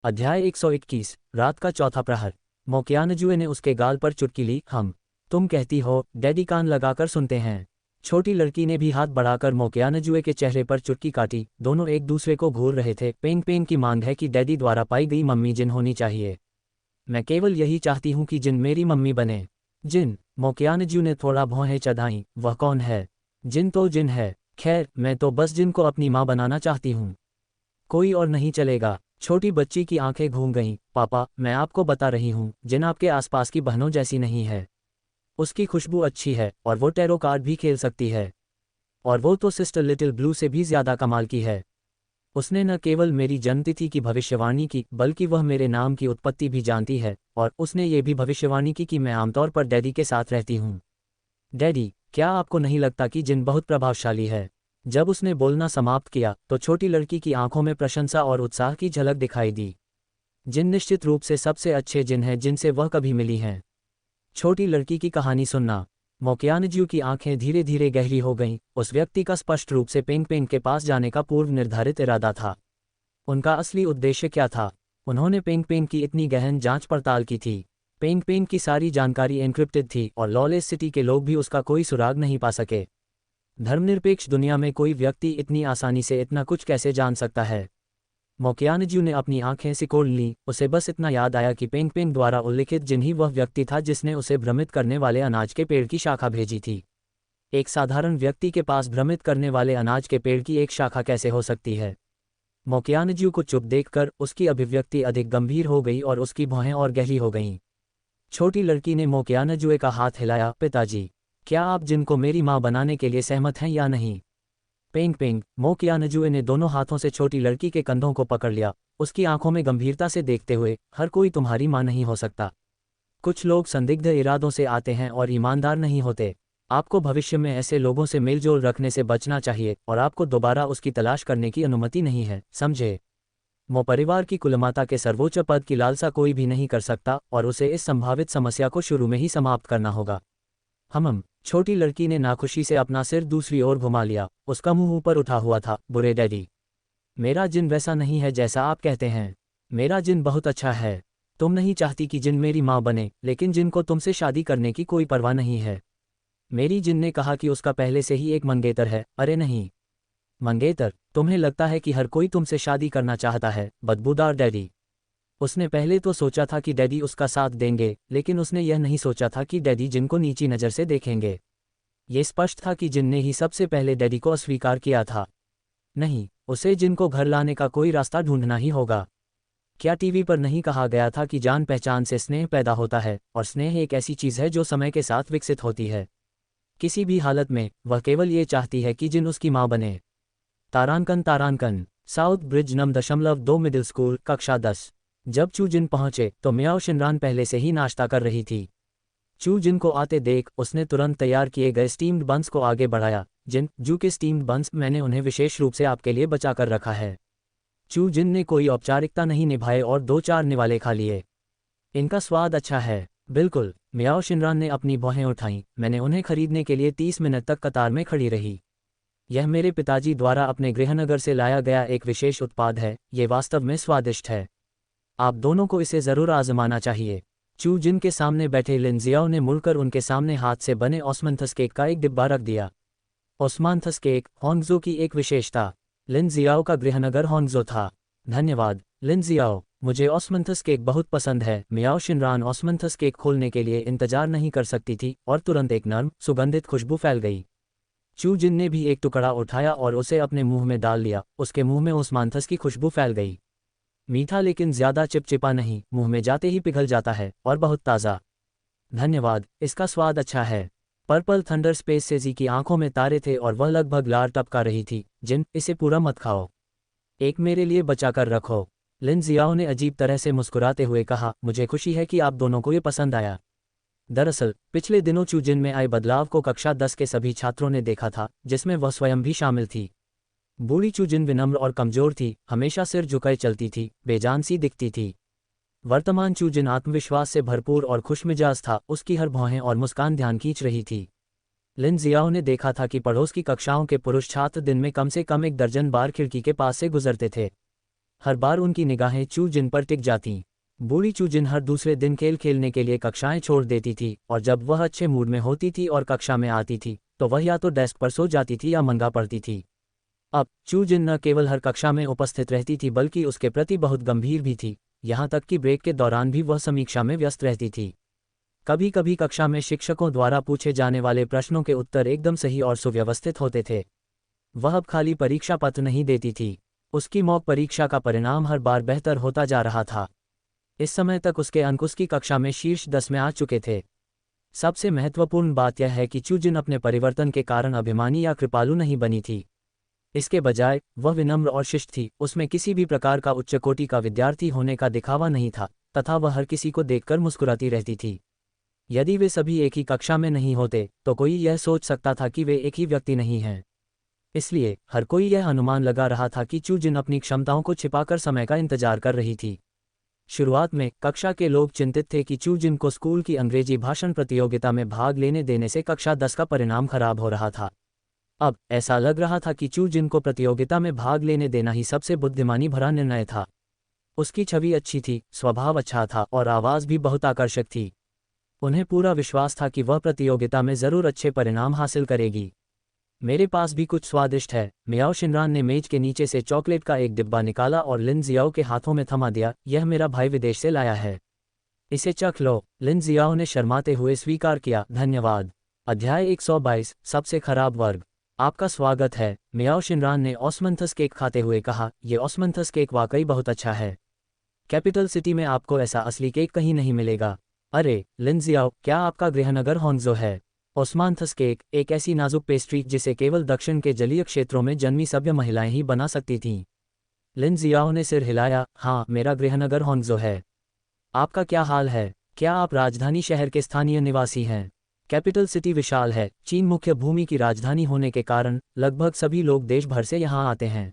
अध्याय 121। रात का चौथा प्रहर। मोक्यानजुए ने उसके गाल पर चुटकी ली। तुम कहती हो? डैडी कान लगाकर सुनते हैं। छोटी लड़की ने भी हाथ बढ़ाकर मोक्यानजुए के चेहरे पर चुटकी काटी। दोनों एक दूसरे को घूर रहे थे। पेंग पेंग की मांग है कि डैडी द्वारा पाई गई मम्मी जिन होनी चाहिए। मैं केवल यही चाहती हूँ कि जिन मेरी मम्मी बने। जिन? मोक्यानजू ने थोड़ा भौहें चढ़ाईं। वह कौन है? जिन तो जिन है। खैर, मैं तो बस जिन को अपनी माँ बनाना चाहती हूँ। कोई और नहीं चलेगा। छोटी बच्ची की आंखें घूम गईं। पापा, मैं आपको बता रही हूँ, जिन आपके आसपास की बहनों जैसी नहीं है। उसकी खुशबू अच्छी है और वो टैरो कार्ड भी खेल सकती है। और वो तो सिस्टर लिटिल ब्लू से भी ज्यादा कमाल की है। उसने न केवल मेरी जन्मतिथि की भविष्यवाणी की, बल्कि वह मेरे नाम की उत्पत्ति भी जानती है। और उसने ये भी भविष्यवाणी की कि मैं आमतौर पर डैडी के साथ रहती हूँ। डैडी, क्या आपको नहीं लगता कि जिन बहुत प्रभावशाली है? जब उसने बोलना समाप्त किया तो छोटी लड़की की आंखों में प्रशंसा और उत्साह की झलक दिखाई दी। जिन निश्चित रूप से सबसे अच्छे जिन हैं जिनसे वह कभी मिली हैं। छोटी लड़की की कहानी सुनना। मोक्यानजू की आंखें धीरे धीरे गहरी हो गईं। उस व्यक्ति का स्पष्ट रूप से पेंग पेंग के पास जाने का पूर्व निर्धारित इरादा था। उनका असली उद्देश्य क्या था? उन्होंने पेंग पेंग की इतनी गहन जांच पड़ताल की थी। पेंग पेंग की सारी जानकारी एन्क्रिप्टेड थी और लॉलेस सिटी के लोग भी उसका कोई सुराग नहीं पा सके। धर्मनिरपेक्ष दुनिया में कोई व्यक्ति इतनी आसानी से इतना कुछ कैसे जान सकता है? मोक्यानजू ने अपनी आंखें सिकोड़ लीं। उसे बस इतना याद आया कि पेंग पेंग द्वारा उल्लिखित जिन ही वह व्यक्ति था जिसने उसे भ्रमित करने वाले अनाज के पेड़ की शाखा भेजी थी। एक साधारण व्यक्ति के पास भ्रमित करने वाले अनाज के पेड़ की एक शाखा कैसे हो सकती है? मोक्यानजू को चुप देखकर उसकी अभिव्यक्ति अधिक गंभीर हो गई और उसकी भौहें और गहरी हो गईं। छोटी लड़की ने मोक्यानजुए का हाथ हिलाया। पिताजी, क्या आप जिन को मेरी माँ बनाने के लिए सहमत हैं या नहीं? पेंग पेंग। मोक्यानजुए ने दोनों हाथों से छोटी लड़की के कंधों को पकड़ लिया, उसकी आंखों में गंभीरता से देखते हुए। हर कोई तुम्हारी माँ नहीं हो सकता। कुछ लोग संदिग्ध इरादों से आते हैं और ईमानदार नहीं होते। आपको भविष्य में ऐसे लोगों से मेलजोल रखने से बचना चाहिए और आपको दोबारा उसकी तलाश करने की अनुमति नहीं है, समझे? मो परिवार की कुलमाता के सर्वोच्च पद की लालसा कोई भी नहीं कर सकता और उसे इस संभावित समस्या को शुरू में ही समाप्त करना होगा। छोटी लड़की ने नाखुशी से अपना सिर दूसरी ओर घुमा लिया। उसका मुंह ऊपर उठा हुआ था। बुरे डैडी, मेरा जिन वैसा नहीं है जैसा आप कहते हैं। मेरा जिन बहुत अच्छा है। तुम नहीं चाहती कि जिन मेरी माँ बने, लेकिन जिन को तुमसे शादी करने की कोई परवाह नहीं है। मेरी जिन ने कहा कि उसका पहले से ही एक मंगेतर है। अरे नहीं, मंगेतर? तुम्हें लगता है कि हर कोई तुमसे शादी करना चाहता है? बदबूदार डैडी। उसने पहले तो सोचा था कि डैडी उसका साथ देंगे, लेकिन उसने यह नहीं सोचा था कि डैडी जिन को नीची नज़र से देखेंगे। ये स्पष्ट था कि जिन ने ही सबसे पहले डैडी को अस्वीकार किया था। नहीं, उसे जिन को घर लाने का कोई रास्ता ढूंढना ही होगा। क्या टीवी पर नहीं कहा गया था कि जान पहचान से स्नेह पैदा होता है, और स्नेह एक ऐसी चीज़ है जो समय के साथ विकसित होती है। किसी भी हालत में वह केवल ये चाहती है कि जिन उसकी माँ बने। तारांकन। साउथ ब्रिज नम.2 मिडिल स्कूल, कक्षा 10। जब चू जिन पहुंचे तो म्याओ शिनरान पहले से ही नाश्ता कर रही थी। चू जिन को आते देख उसने तुरंत तैयार किए गए स्टीम्ड बंस को आगे बढ़ाया। जिन, जू के स्टीम्ड बंस, मैंने उन्हें विशेष रूप से आपके लिए बचा कर रखा है। चू जिन ने कोई औपचारिकता नहीं निभाए और 2-4 निवाले खा लिए। इनका स्वाद अच्छा है। बिल्कुल। म्याओ शिनरान ने अपनी भौहें उठाईं। मैंने उन्हें खरीदने के लिए 30 मिनट तक कतार में खड़ी रही। यह मेरे पिताजी द्वारा अपने गृहनगर से लाया गया एक विशेष उत्पाद है। ये वास्तव में स्वादिष्ट है। आप दोनों को इसे जरूर आजमाना चाहिए। चू जिन के सामने बैठे लिन जियाओ ने मुड़कर उनके सामने हाथ से बने ओस्मांथस केक का एक डिब्बा रख दिया। ओस्मांथस केक, होंगजो की एक विशेषता। लिन जियाओ का गृहनगर होंगजो था। धन्यवाद, लिन जियाओ, मुझे ओस्मांथस केक बहुत पसंद है। म्याओ शिनरान ओस्मांथस केक खोलने के लिए इंतजार नहीं कर सकती थी और तुरंत एक नर्म, सुगंधित खुशबू फैल गई। चू जिन ने भी एक टुकड़ा उठाया और उसे अपने मुंह में डाल लिया। उसके मुंह में ओस्मांथस की खुशबू फैल गई। मीठा लेकिन ज्यादा चिपचिपा नहीं, मुंह में जाते ही पिघल जाता है, और बहुत ताज़ा। धन्यवाद, इसका स्वाद अच्छा है। पर्पल थंडर स्पेस सेजी की आंखों में तारे थे और वह लगभग लार टपका रही थी। जिन, इसे पूरा मत खाओ। एक मेरे लिए बचा कर रखो। लिन जियाओ ने अजीब तरह से मुस्कुराते हुए कहा। मुझे खुशी है कि आप दोनों को ये पसंद आया। दरअसल पिछले दिनों चू जिन में आए बदलाव को कक्षा 10 के सभी छात्रों ने देखा था, जिसमें वह स्वयं भी शामिल थी। बूढ़ी चू जिन विनम्र और कमजोर थी, हमेशा सिर झुकाए चलती थी, बेजान सी दिखती थी। वर्तमान चू जिन आत्मविश्वास से भरपूर और खुशमिजाज था। उसकी हर भौहें और मुस्कान ध्यान खींच रही थी। लिन जियाओ ने देखा था कि पड़ोस की कक्षाओं के पुरुष छात्र दिन में कम से कम 1 दर्जन बार खिड़की के पास से गुजरते थे। हर बार उनकी निगाहें चू जिन पर टिक जातीं। बूढ़ी चू जिन हर दूसरे दिन खेल खेलने के लिए कक्षाएं छोड़ देती थी, और जब वह अच्छे मूड में होती थी और कक्षा में आती थी तो वह या तो डेस्क पर सो जाती थी या मंगा पढ़ती थी। अब चू जिन न केवल हर कक्षा में उपस्थित रहती थी बल्कि उसके प्रति बहुत गंभीर भी थी, यहाँ तक कि ब्रेक के दौरान भी वह समीक्षा में व्यस्त रहती थी। कभी कभी कक्षा में शिक्षकों द्वारा पूछे जाने वाले प्रश्नों के उत्तर एकदम सही और सुव्यवस्थित होते थे। वह अब खाली परीक्षा पत्र नहीं देती थी, उसकी मॉक परीक्षा का परिणाम हर बार बेहतर होता जा रहा था। इस समय तक उसके अंक उसकी कक्षा में शीर्ष 10 में आ चुके थे। सबसे महत्वपूर्ण बात यह है कि चू जिन अपने परिवर्तन के कारण अभिमानी या कृपालु नहीं बनी थी। इसके बजाय वह विनम्र और शिष्ट थी, उसमें किसी भी प्रकार का उच्च कोटि का विद्यार्थी होने का दिखावा नहीं था, तथा वह हर किसी को देखकर मुस्कुराती रहती थी। यदि वे सभी एक ही कक्षा में नहीं होते तो कोई यह सोच सकता था कि वे एक ही व्यक्ति नहीं हैं। इसलिए हर कोई यह अनुमान लगा रहा था कि चू जिन अपनी क्षमताओं को छिपाकर समय का इंतजार कर रही थी। शुरुआत में कक्षा के लोग चिंतित थे कि चू जिन को स्कूल की अंग्रेजी भाषण प्रतियोगिता में भाग लेने देने से कक्षा 10 का परिणाम खराब हो रहा था। अब ऐसा लग रहा था कि चू जिन को प्रतियोगिता में भाग लेने देना ही सबसे बुद्धिमानी भरा निर्णय था। उसकी छवि अच्छी थी, स्वभाव अच्छा था और आवाज़ भी बहुत आकर्षक थी। उन्हें पूरा विश्वास था कि वह प्रतियोगिता में ज़रूर अच्छे परिणाम हासिल करेगी। मेरे पास भी कुछ स्वादिष्ट है। मियाओ शिनरान ने मेज के नीचे से चॉकलेट का एक डिब्बा निकाला और लिन जियाओ के हाथों में थमा दिया। यह मेरा भाई विदेश से लाया है, इसे चख लो। लिन जियाओ ने शर्माते हुए स्वीकार किया, धन्यवाद। अध्याय 122 सबसे खराब वर्ग। आपका स्वागत है, मियाओ शिनरान ने ऑस्मंथस केक खाते हुए कहा। यह ऑस्मंथस केक वाकई बहुत अच्छा है। कैपिटल सिटी में आपको ऐसा असली केक कहीं नहीं मिलेगा। अरे लिन जियाओ, क्या आपका गृहनगर होंगजो है? ऑस्मांथस केक एक ऐसी नाजुक पेस्ट्री जिसे केवल दक्षिण के जलीय क्षेत्रों में जन्मी सभ्य महिलाएं ही बना सकती थीं। लिन जियाओ ने सिर हिलाया, हाँ, मेरा गृहनगर होंगजो है। आपका क्या हाल है? क्या आप राजधानी शहर के स्थानीय निवासी हैं? कैपिटल सिटी विशाल है। चीन मुख्य भूमि की राजधानी होने के कारण लगभग सभी लोग देश भर से यहाँ आते हैं।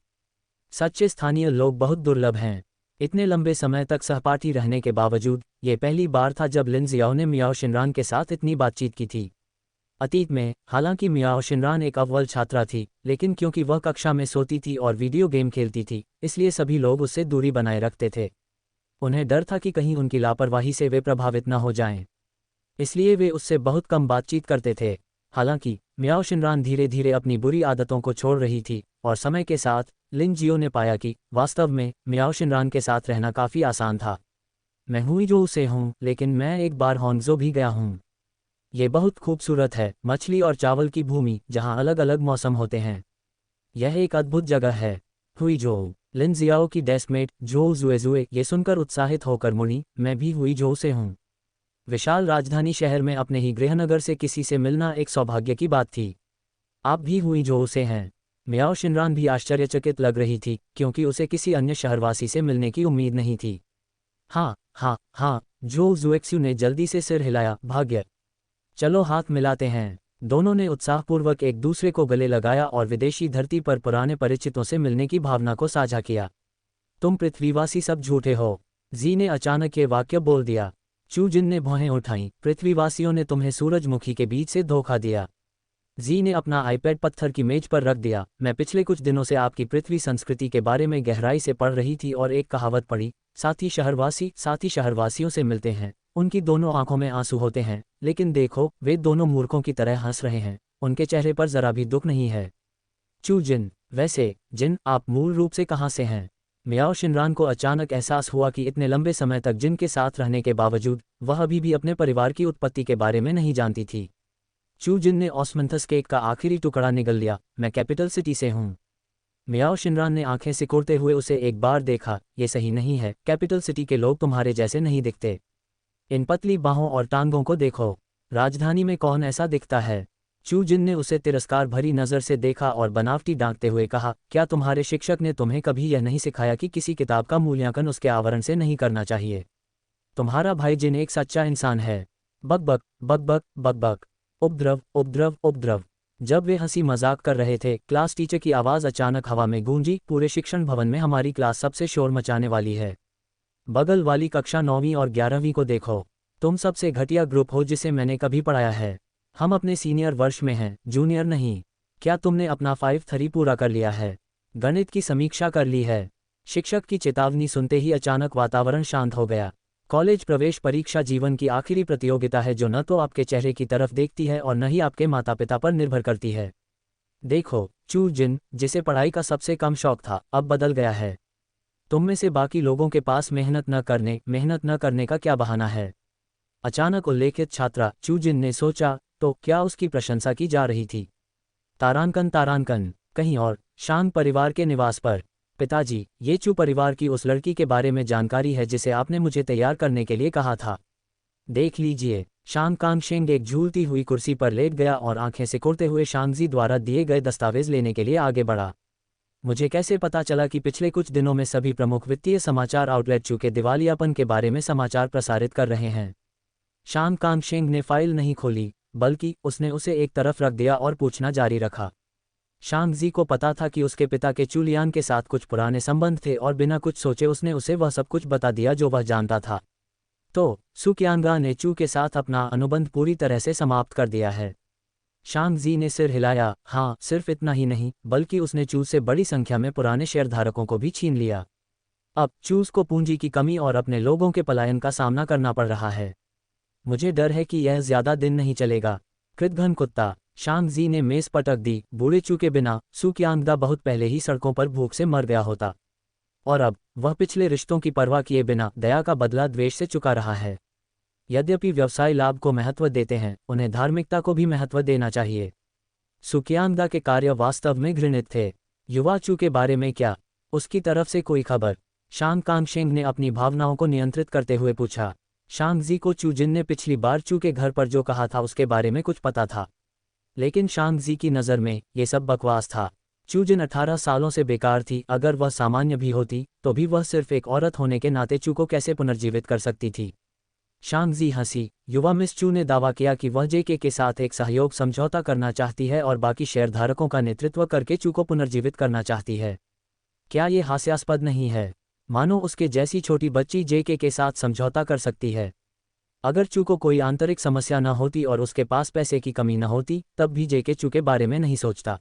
सच्चे स्थानीय लोग बहुत दुर्लभ हैं। इतने लंबे समय तक सहपाठी रहने के बावजूद ये पहली बार था जब लिन जियाओ ने मियाओ शिनरान के साथ इतनी बातचीत की थी। अतीत में हालांकि मियाओ शिनरान एक अव्वल छात्रा थी, लेकिन क्योंकि वह कक्षा में सोती थी और वीडियो गेम खेलती थी, इसलिए सभी लोग उससे दूरी बनाए रखते थे। उन्हें डर था कि कहीं उनकी लापरवाही से वे प्रभावित न हो जाएं, इसलिए वे उससे बहुत कम बातचीत करते थे। हालांकि मियाओ शिनरान धीरे धीरे अपनी बुरी आदतों को छोड़ रही थी, और समय के साथ लिन जियो ने पाया कि वास्तव में मियाओ शिनरान के साथ रहना काफ़ी आसान था। मैं हुईजोऊ से हूँ, लेकिन मैं एक बार होंगजो भी गया हूँ। ये बहुत खूबसूरत है, मछली और चावल की भूमि जहाँ अलग अलग मौसम होते हैं। यह एक अद्भुत जगह है। हुईजोऊ। लिन जियाओ की डेस्कमेट जोऊ जुएजुए ये सुनकर उत्साहित होकर मुड़ी, मैं भी हुईजोऊ से हूँ। विशाल राजधानी शहर में अपने ही गृहनगर से किसी से मिलना एक सौभाग्य की बात थी। आप भी हुईजोऊ से हैं? मियाओ शिनरान भी आश्चर्यचकित लग रही थी, क्योंकि उसे किसी अन्य शहरवासी से मिलने की उम्मीद नहीं थी। हाँ हाँ हाँ, जोऊ जुएक्स्यू ने जल्दी से सिर हिलाया, भाग्य। चलो हाथ मिलाते हैं। दोनों ने उत्साहपूर्वक एक दूसरे को गले लगाया और विदेशी धरती पर पुराने परिचितों से मिलने की भावना को साझा किया। तुम पृथ्वीवासी सब झूठे हो, जी ने अचानक ये वाक्य बोल दिया। चू जिन ने भौहें उठाईं, पृथ्वीवासियों ने तुम्हें सूरजमुखी के बीच से धोखा दिया। जी ने अपना आईपैड पत्थर की मेज पर रख दिया। मैं पिछले कुछ दिनों से आपकी पृथ्वी संस्कृति के बारे में गहराई से पढ़ रही थी और एक कहावत पढ़ी, साथी शहरवासियों से मिलते हैं, उनकी दोनों आंखों में आंसू होते हैं, लेकिन देखो वे दोनों मूर्खों की तरह हंस रहे हैं, उनके चेहरे पर जरा भी दुख नहीं है। चू जिन, वैसे जिन आप मूल रूप से कहाँ से हैं? मियाओ शिनरान को अचानक एहसास हुआ कि इतने लंबे समय तक जिन के साथ रहने के बावजूद वह अभी भी अपने परिवार की उत्पत्ति के बारे में नहीं जानती थी। चू जिन ने ऑस्मंथस केक का आखिरी टुकड़ा निगल लिया, मैं कैपिटल सिटी से हूँ। मियाओ शिनरान ने आंखें सिकोड़ते हुए उसे एक बार देखा, ये सही नहीं है, कैपिटल सिटी के लोग तुम्हारे जैसे नहीं दिखते। इन पतली बाहों और टांगों को देखो, राजधानी में कौन ऐसा दिखता है? चू जिन ने उसे तिरस्कार भरी नज़र से देखा और बनावटी डांटते हुए कहा, क्या तुम्हारे शिक्षक ने तुम्हें कभी यह नहीं सिखाया कि किसी किताब का मूल्यांकन उसके आवरण से नहीं करना चाहिए? तुम्हारा भाई जिन एक सच्चा इंसान है। बकबक बकबक बकबक, उपद्रव उपद्रव उपद्रव। जब वे हंसी मजाक कर रहे थे, क्लास टीचर की आवाज़ अचानक हवा में गूंजी, पूरे शिक्षण भवन में हमारी क्लास सबसे शोर मचाने वाली है। बगल वाली कक्षा 9वीं और 11वीं को देखो, तुम सबसे घटिया ग्रुप हो जिसे मैंने कभी पढ़ाया है। हम अपने सीनियर वर्ष में हैं, जूनियर नहीं। क्या तुमने अपना 5 थरी पूरा कर लिया है? गणित की समीक्षा कर ली है? शिक्षक की चेतावनी सुनते ही अचानक वातावरण शांत हो गया। कॉलेज प्रवेश परीक्षा जीवन की आखिरी प्रतियोगिता है जो न तो आपके चेहरे की तरफ देखती है और न ही आपके माता पिता पर निर्भर करती है। देखो, चू जिन, जिसे पढ़ाई का सबसे कम शौक था, अब बदल गया है। तुम में से बाकी लोगों के पास मेहनत न करने का क्या बहाना है? अचानक उल्लेखित छात्रा चू जिन ने सोचा, तो क्या उसकी प्रशंसा की जा रही थी? तारांकन कहीं और, शांग परिवार के निवास पर। पिताजी, ये चू परिवार की उस लड़की के बारे में जानकारी है जिसे आपने मुझे तैयार करने के लिए कहा था। देख लीजिए। शांग कांगशेंग एक झूलती हुई कुर्सी पर लेट गया और आंखें सिकुड़ते हुए शांगजी द्वारा दिए गए दस्तावेज लेने के लिए आगे बढ़ा। मुझे कैसे पता चला कि पिछले कुछ दिनों में सभी प्रमुख वित्तीय समाचार आउटलेट चू के दिवालियापन के बारे में समाचार प्रसारित कर रहे हैं? शांग कांगशेंग ने फाइल नहीं खोली, बल्कि उसने उसे एक तरफ रख दिया और पूछना जारी रखा। शांगजी को पता था कि उसके पिता के चूलियान के साथ कुछ पुराने संबंध थे और बिना कुछ सोचे उसने उसे वह सब कुछ बता दिया जो वह जानता था। तो सुक्यांगा ने चू के साथ अपना अनुबंध पूरी तरह से समाप्त कर दिया है। शांगजी ने सिर हिलाया। हाँ, सिर्फ इतना ही नहीं, बल्कि उसने चू से बड़ी संख्या में पुराने शेयरधारकों को भी छीन लिया। अब चूज को पूंजी की कमी और अपने लोगों के पलायन का सामना करना पड़ रहा है। मुझे डर है कि यह ज्यादा दिन नहीं चलेगा। कृतघ्न कुत्ता। शांगजी ने मेज पटक दी। बूढ़े चू के बिना सुक्यांगदा बहुत पहले ही सड़कों पर भूख से मर गया होता। और अब वह पिछले रिश्तों की परवाह किए बिना दया का बदला द्वेष से चुका रहा है। यद्यपि व्यवसाय लाभ को महत्व देते हैं, उन्हें धार्मिकता को भी महत्व देना चाहिए। सुक्यांगदा के कार्य वास्तव में घृणित थे। युवा चू के बारे में क्या? उसकी तरफ से कोई खबर? शांग कांगशेंग ने अपनी भावनाओं को नियंत्रित करते हुए पूछा। शांगजी को चू जिन ने पिछली बार चू के घर पर जो कहा था उसके बारे में कुछ पता था, लेकिन शांगजी की नज़र में ये सब बकवास था। चू जिन 18 सालों से बेकार थी। अगर वह सामान्य भी होती तो भी वह सिर्फ एक औरत होने के नाते चू को कैसे पुनर्जीवित कर सकती थी? शांगजी हंसी। युवा मिस चू ने दावा किया कि वह जेके के साथ एक सहयोग समझौता करना चाहती है और बाकी शेयरधारकों का नेतृत्व करके चू को पुनर्जीवित करना चाहती है। क्या ये हास्यास्पद नहीं है? मानो उसके जैसी छोटी बच्ची जेके के साथ समझौता कर सकती है। अगर चू को कोई आंतरिक समस्या न होती और उसके पास पैसे की कमी न होती, तब भी जेके चू के बारे में नहीं सोचता।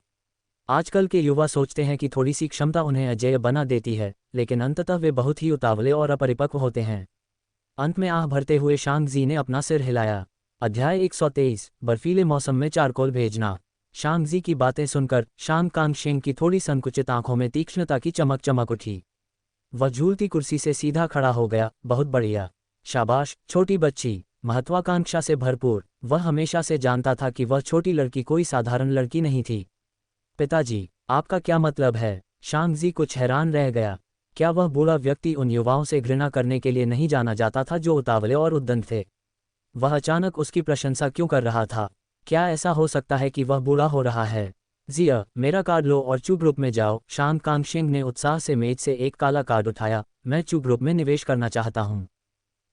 आजकल के युवा सोचते हैं कि थोड़ी सी क्षमता उन्हें अजेय बना देती है, लेकिन अंततः वे बहुत ही उतावले और अपरिपक्व होते हैं। अंत में आह भरते हुए शांगजी ने अपना सिर हिलाया। अध्याय 123, बर्फीले मौसम में चारकोल भेजना। शांगजी की बातें सुनकर शांग कांगशेंग की थोड़ी संकुचित आंखों में तीक्ष्णता की चमक उठी। वह झूलती कुर्सी से सीधा खड़ा हो गया। बहुत बढ़िया, शाबाश छोटी बच्ची, महत्वाकांक्षा से भरपूर। वह हमेशा से जानता था कि वह छोटी लड़की कोई साधारण लड़की नहीं थी। पिताजी, आपका क्या मतलब है? शांगजी कुछ हैरान रह गया। क्या वह बूढ़ा व्यक्ति उन युवाओं से घृणा करने के लिए नहीं जाना जाता था जो उतावले और उद्दंड थे? वह अचानक उसकी प्रशंसा क्यों कर रहा था? क्या ऐसा हो सकता है कि वह बूढ़ा हो रहा है? जिया, मेरा कार्ड लो और चू ग्रुप में जाओ। शांग कांगशेंग ने उत्साह से मेज से एक काला कार्ड उठाया। मैं चू ग्रुप में निवेश करना चाहता हूँ।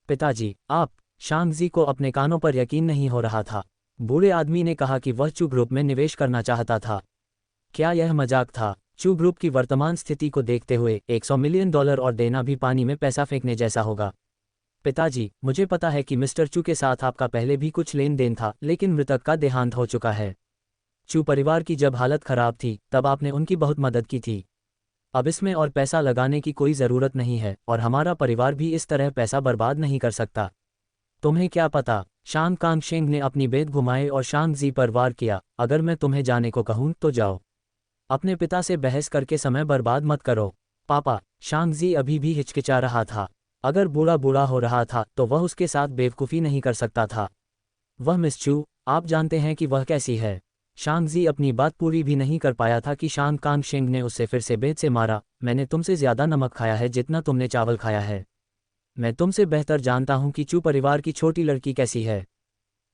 पिताजी, आप? शांगजी को अपने कानों पर यकीन नहीं हो रहा था। बूढ़े आदमी ने कहा कि वह चू ग्रुप में निवेश करना चाहता था। क्या यह मजाक था? चू ग्रुप की वर्तमान स्थिति को देखते हुए $100 मिलियन और देना भी पानी में पैसा फेंकने जैसा होगा। पिताजी, मुझे पता है कि मिस्टर चू के साथ आपका पहले भी कुछ लेन देन था, लेकिन मृतक का देहांत हो चुका है। चू परिवार की जब हालत खराब थी तब आपने उनकी बहुत मदद की थी। अब इसमें और पैसा लगाने की कोई ज़रूरत नहीं है और हमारा परिवार भी इस तरह पैसा बर्बाद नहीं कर सकता। तुम्हें क्या पता? शांग कांगशेंग ने अपनी बेद घुमाए और शांगजी पर वार किया। अगर मैं तुम्हें जाने को कहूँ तो जाओ। अपने पिता से बहस करके समय बर्बाद मत करो। पापा, शांगजी अभी भी हिचकिचा रहा था। अगर बूढ़ा बूढ़ा हो रहा था तो वह उसके साथ बेवकूफ़ी नहीं कर सकता था। वह मिस चू, आप जानते हैं कि वह कैसी है? शांगजी अपनी बात पूरी भी नहीं कर पाया था कि शांग कांगशेंग ने उससे फिर से बेद से मारा। मैंने तुमसे ज़्यादा नमक खाया है जितना तुमने चावल खाया है। मैं तुमसे बेहतर जानता हूँ कि चू परिवार की छोटी लड़की कैसी है।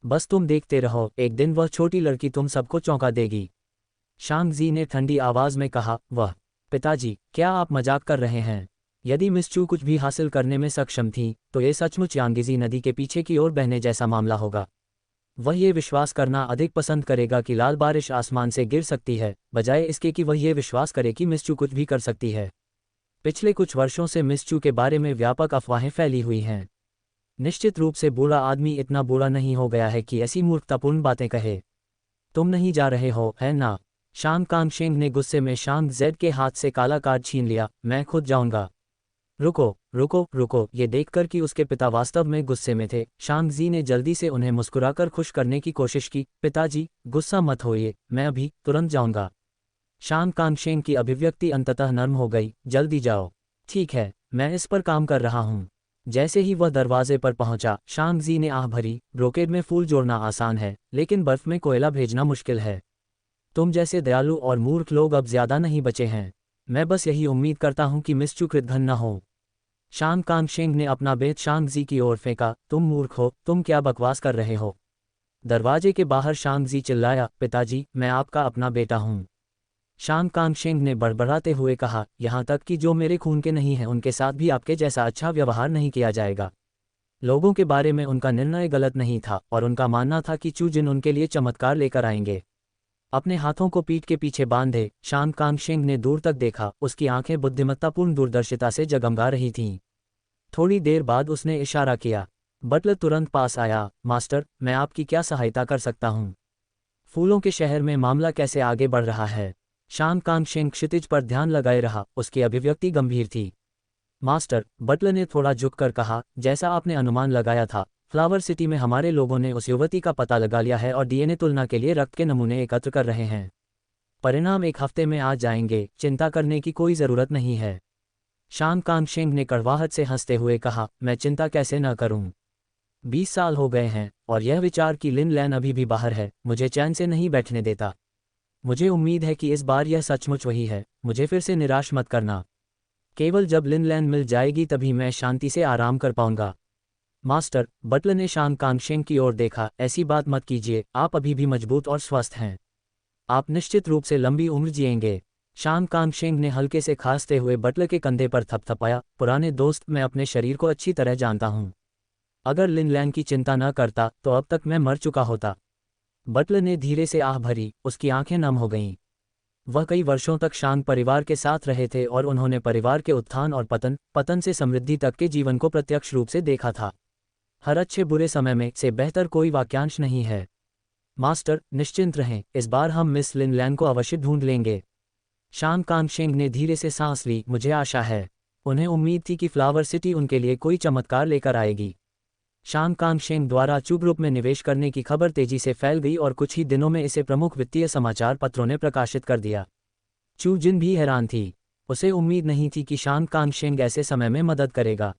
बस तुम देखते रहो, एक दिन वह छोटी लड़की तुम सबको चौंका देगी। शांगजी ने ठंडी आवाज़ में कहा। वह? पिताजी, क्या आप मजाक कर रहे हैं? यदि मिस चू कुछ भी हासिल करने में सक्षम थी तो ये सचमुच यांगजी नदी के पीछे की ओर बहने जैसा मामला होगा। वह ये विश्वास करना अधिक पसंद करेगा कि लाल बारिश आसमान से गिर सकती है, बजाय इसके कि वह ये विश्वास करे कि मिस चू कुछ भी कर सकती है। पिछले कुछ वर्षों से मिस चू के बारे में व्यापक अफवाहें फैली हुई हैं। निश्चित रूप से बूढ़ा आदमी इतना बूढ़ा नहीं हो गया है कि ऐसी मूर्खतापूर्ण बातें कहे। तुम नहीं जा रहे हो, है ना? शांग कांगशेंग ने गुस्से में शांग जेड के हाथ से काला कार्ड छीन लिया। मैं खुद जाऊंगा। रुको रुको रुको। ये देखकर कि उसके पिता वास्तव में गुस्से में थे, शांग जी ने जल्दी से उन्हें मुस्कुराकर खुश करने की कोशिश की। पिताजी, गुस्सा मत होइए, मैं अभी तुरंत जाऊंगा। शांग कांगशेंग की अभिव्यक्ति अंततः नर्म हो गई। जल्दी जाओ। ठीक है, मैं इस पर काम कर रहा हूँ। जैसे ही वह दरवाजे पर पहुंचा, शांग जी ने आह भरी, ब्रोकेड में फूल जोड़ना आसान है, लेकिन बर्फ में कोयला भेजना मुश्किल है। तुम जैसे दयालु और मूर्ख लोग अब ज्यादा नहीं बचे हैं। मैं बस यही उम्मीद करता हूं कि मिस चू कृतघ्न न हो। शांग कांगशेंग ने अपना बेत शांग जी की ओर फेंका। तुम मूर्ख हो, तुम क्या बकवास कर रहे हो। दरवाजे के बाहर शांग जी चिल्लाया, पिताजी, मैं आपका अपना बेटा हूं। शांग कांगशेंग ने बड़बड़ाते हुए कहा, यहाँ तक कि जो मेरे खून के नहीं हैं उनके साथ भी आपके जैसा अच्छा व्यवहार नहीं किया जाएगा। लोगों के बारे में उनका निर्णय गलत नहीं था और उनका मानना था कि चू जिन उनके लिए चमत्कार लेकर आएंगे। अपने हाथों को पीठ के पीछे बांधे, शांग कांगशेंग ने दूर तक देखा। उसकी आंखें बुद्धिमत्तापूर्ण दूरदर्शिता से जगमगा रही थीं। थोड़ी देर बाद उसने इशारा किया। बटलर तुरंत पास आया। मास्टर, मैं आपकी क्या सहायता कर सकता हूँ। फूलों के शहर में मामला कैसे आगे बढ़ रहा है। शांग कांगशेंग क्षितिज पर ध्यान लगाए रहा। उसकी अभिव्यक्ति गंभीर थी। मास्टर, बटलर ने थोड़ा झुककर कहा, जैसा आपने अनुमान लगाया था, फ्लावर सिटी में हमारे लोगों ने उस युवती का पता लगा लिया है और डीएनए तुलना के लिए रक्त के नमूने एकत्र कर रहे हैं। परिणाम एक हफ्ते में आ जाएंगे, चिंता करने की कोई ज़रूरत नहीं है। शांग कांगशेंग ने कड़वाहट से हंसते हुए कहा, मैं चिंता कैसे न करूं। 20 साल हो गए हैं और यह विचार कि लिन लैन अभी भी बाहर है मुझे चैन से नहीं बैठने देता। मुझे उम्मीद है कि इस बार यह सचमुच वही है। मुझे फिर से निराश मत करना। केवल जब लिन लैन मिल जाएगी तभी मैं शांति से आराम कर पाऊंगा। मास्टर, बटलर ने शांग कांगशेंग की ओर देखा, ऐसी बात मत कीजिए, आप अभी भी मजबूत और स्वस्थ हैं। आप निश्चित रूप से लंबी उम्र जिएंगे। शांग कांगशेंग ने हल्के से खांसते हुए बटलर के कंधे पर थपथपाया। पुराने दोस्त, मैं अपने शरीर को अच्छी तरह जानता हूं। अगर लिन लैन की चिंता न करता तो अब तक मैं मर चुका होता। बटलर ने धीरे से आह भरी। उसकी आंखें नम हो गईं। वह कई वर्षों तक शांग परिवार के साथ रहे थे और उन्होंने परिवार के उत्थान और पतन से समृद्धि तक के जीवन को प्रत्यक्ष रूप से देखा था। हर अच्छे बुरे समय में से बेहतर कोई वाक्यांश नहीं है। मास्टर, निश्चिंत रहें, इस बार हम मिस लिन लैन को अवश्य ढूंढ लेंगे। शांग कांगशेंग ने धीरे से सांस ली। मुझे आशा है। उन्हें उम्मीद थी कि फ्लावर सिटी उनके लिए कोई चमत्कार लेकर आएगी। शांग कांगशेंग द्वारा चू ग्रुप में निवेश करने की खबर तेजी से फैल गई और कुछ ही दिनों में इसे प्रमुख वित्तीय समाचार पत्रों ने प्रकाशित कर दिया। चू जिन भी हैरान थी। उसे उम्मीद नहीं थी कि शांग कांगशेंग ऐसे समय में मदद करेगा।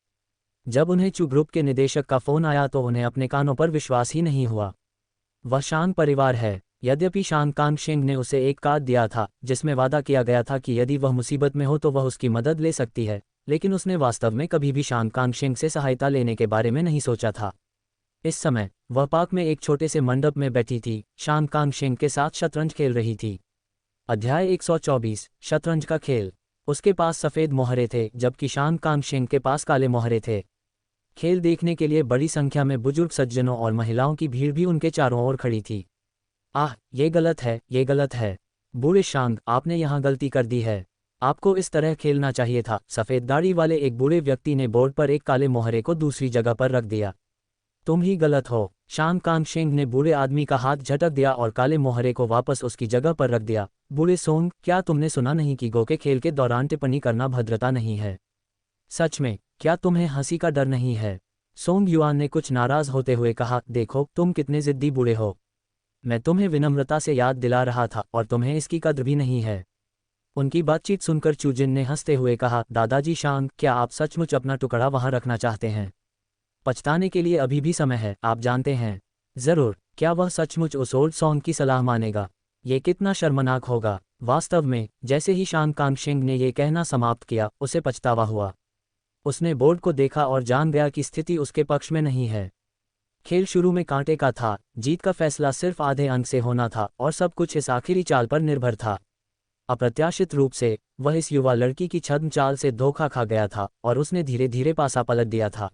जब उन्हें चू ग्रुप के निदेशक का फोन आया तो उन्हें अपने कानों पर विश्वास ही नहीं हुआ। वह शांग परिवार है। यद्यपि शांग कांगशेंग ने उसे एक कार्ड दिया था जिसमें वादा किया गया था कि यदि वह मुसीबत में हो तो वह उसकी मदद ले सकती है, लेकिन उसने वास्तव में कभी भी शांग कांगशेंग से सहायता लेने के बारे में नहीं सोचा था। इस समय वह पार्क में एक छोटे से मंडप में बैठी थी, शांग कांगशेंग के साथ शतरंज खेल रही थी। अध्याय 124, शतरंज का खेल। उसके पास सफ़ेद मोहरे थे जबकि शांग कांगशेंग के पास काले मोहरे थे। खेल देखने के लिए बड़ी संख्या में बुजुर्ग सज्जनों और महिलाओं की भीड़ भी उनके चारों ओर खड़ी थी। आह, ये गलत है, ये गलत है। बूढ़े शांग, आपने यहाँ गलती कर दी है। आपको इस तरह खेलना चाहिए था। सफ़ेद दाढ़ी वाले एक बूढ़े व्यक्ति ने बोर्ड पर एक काले मोहरे को दूसरी जगह पर रख दिया। तुम ही गलत हो। शांग कांगशेंग ने बूढ़े आदमी का हाथ झटक दिया और काले मोहरे को वापस उसकी जगह पर रख दिया। बूढ़े सोंग, क्या तुमने सुना नहीं कि गो के खेल के दौरान टिप्पणी करना भद्रता नहीं है? सच में, क्या तुम्हें हंसी का डर नहीं है? सोंग युआन ने कुछ नाराज होते हुए कहा, देखो तुम कितने जिद्दी बूढ़े हो। मैं तुम्हें विनम्रता से याद दिला रहा था और तुम्हें इसकी कद्र भी नहीं है। उनकी बातचीत सुनकर चूजिन ने हंसते हुए कहा, दादाजी शांग, क्या आप सचमुच अपना टुकड़ा वहां रखना चाहते हैं? पछताने के लिए अभी भी समय है, आप जानते हैं। जरूर। क्या वह सचमुच उस ओल्ड सॉन्ग की सलाह मानेगा? ये कितना शर्मनाक होगा। वास्तव में, जैसे ही शांग कांगशेंग ने ये कहना समाप्त किया, उसे पछतावा हुआ। उसने बोर्ड को देखा और जान गया कि स्थिति उसके पक्ष में नहीं है। खेल शुरू में कांटे का था। जीत का फैसला सिर्फ आधे अंक से होना था और सब कुछ इस आखिरी चाल पर निर्भर था। अप्रत्याशित रूप से वह इस युवा लड़की की छद्म चाल से धोखा खा गया था और उसने धीरे धीरे पासा पलट दिया था।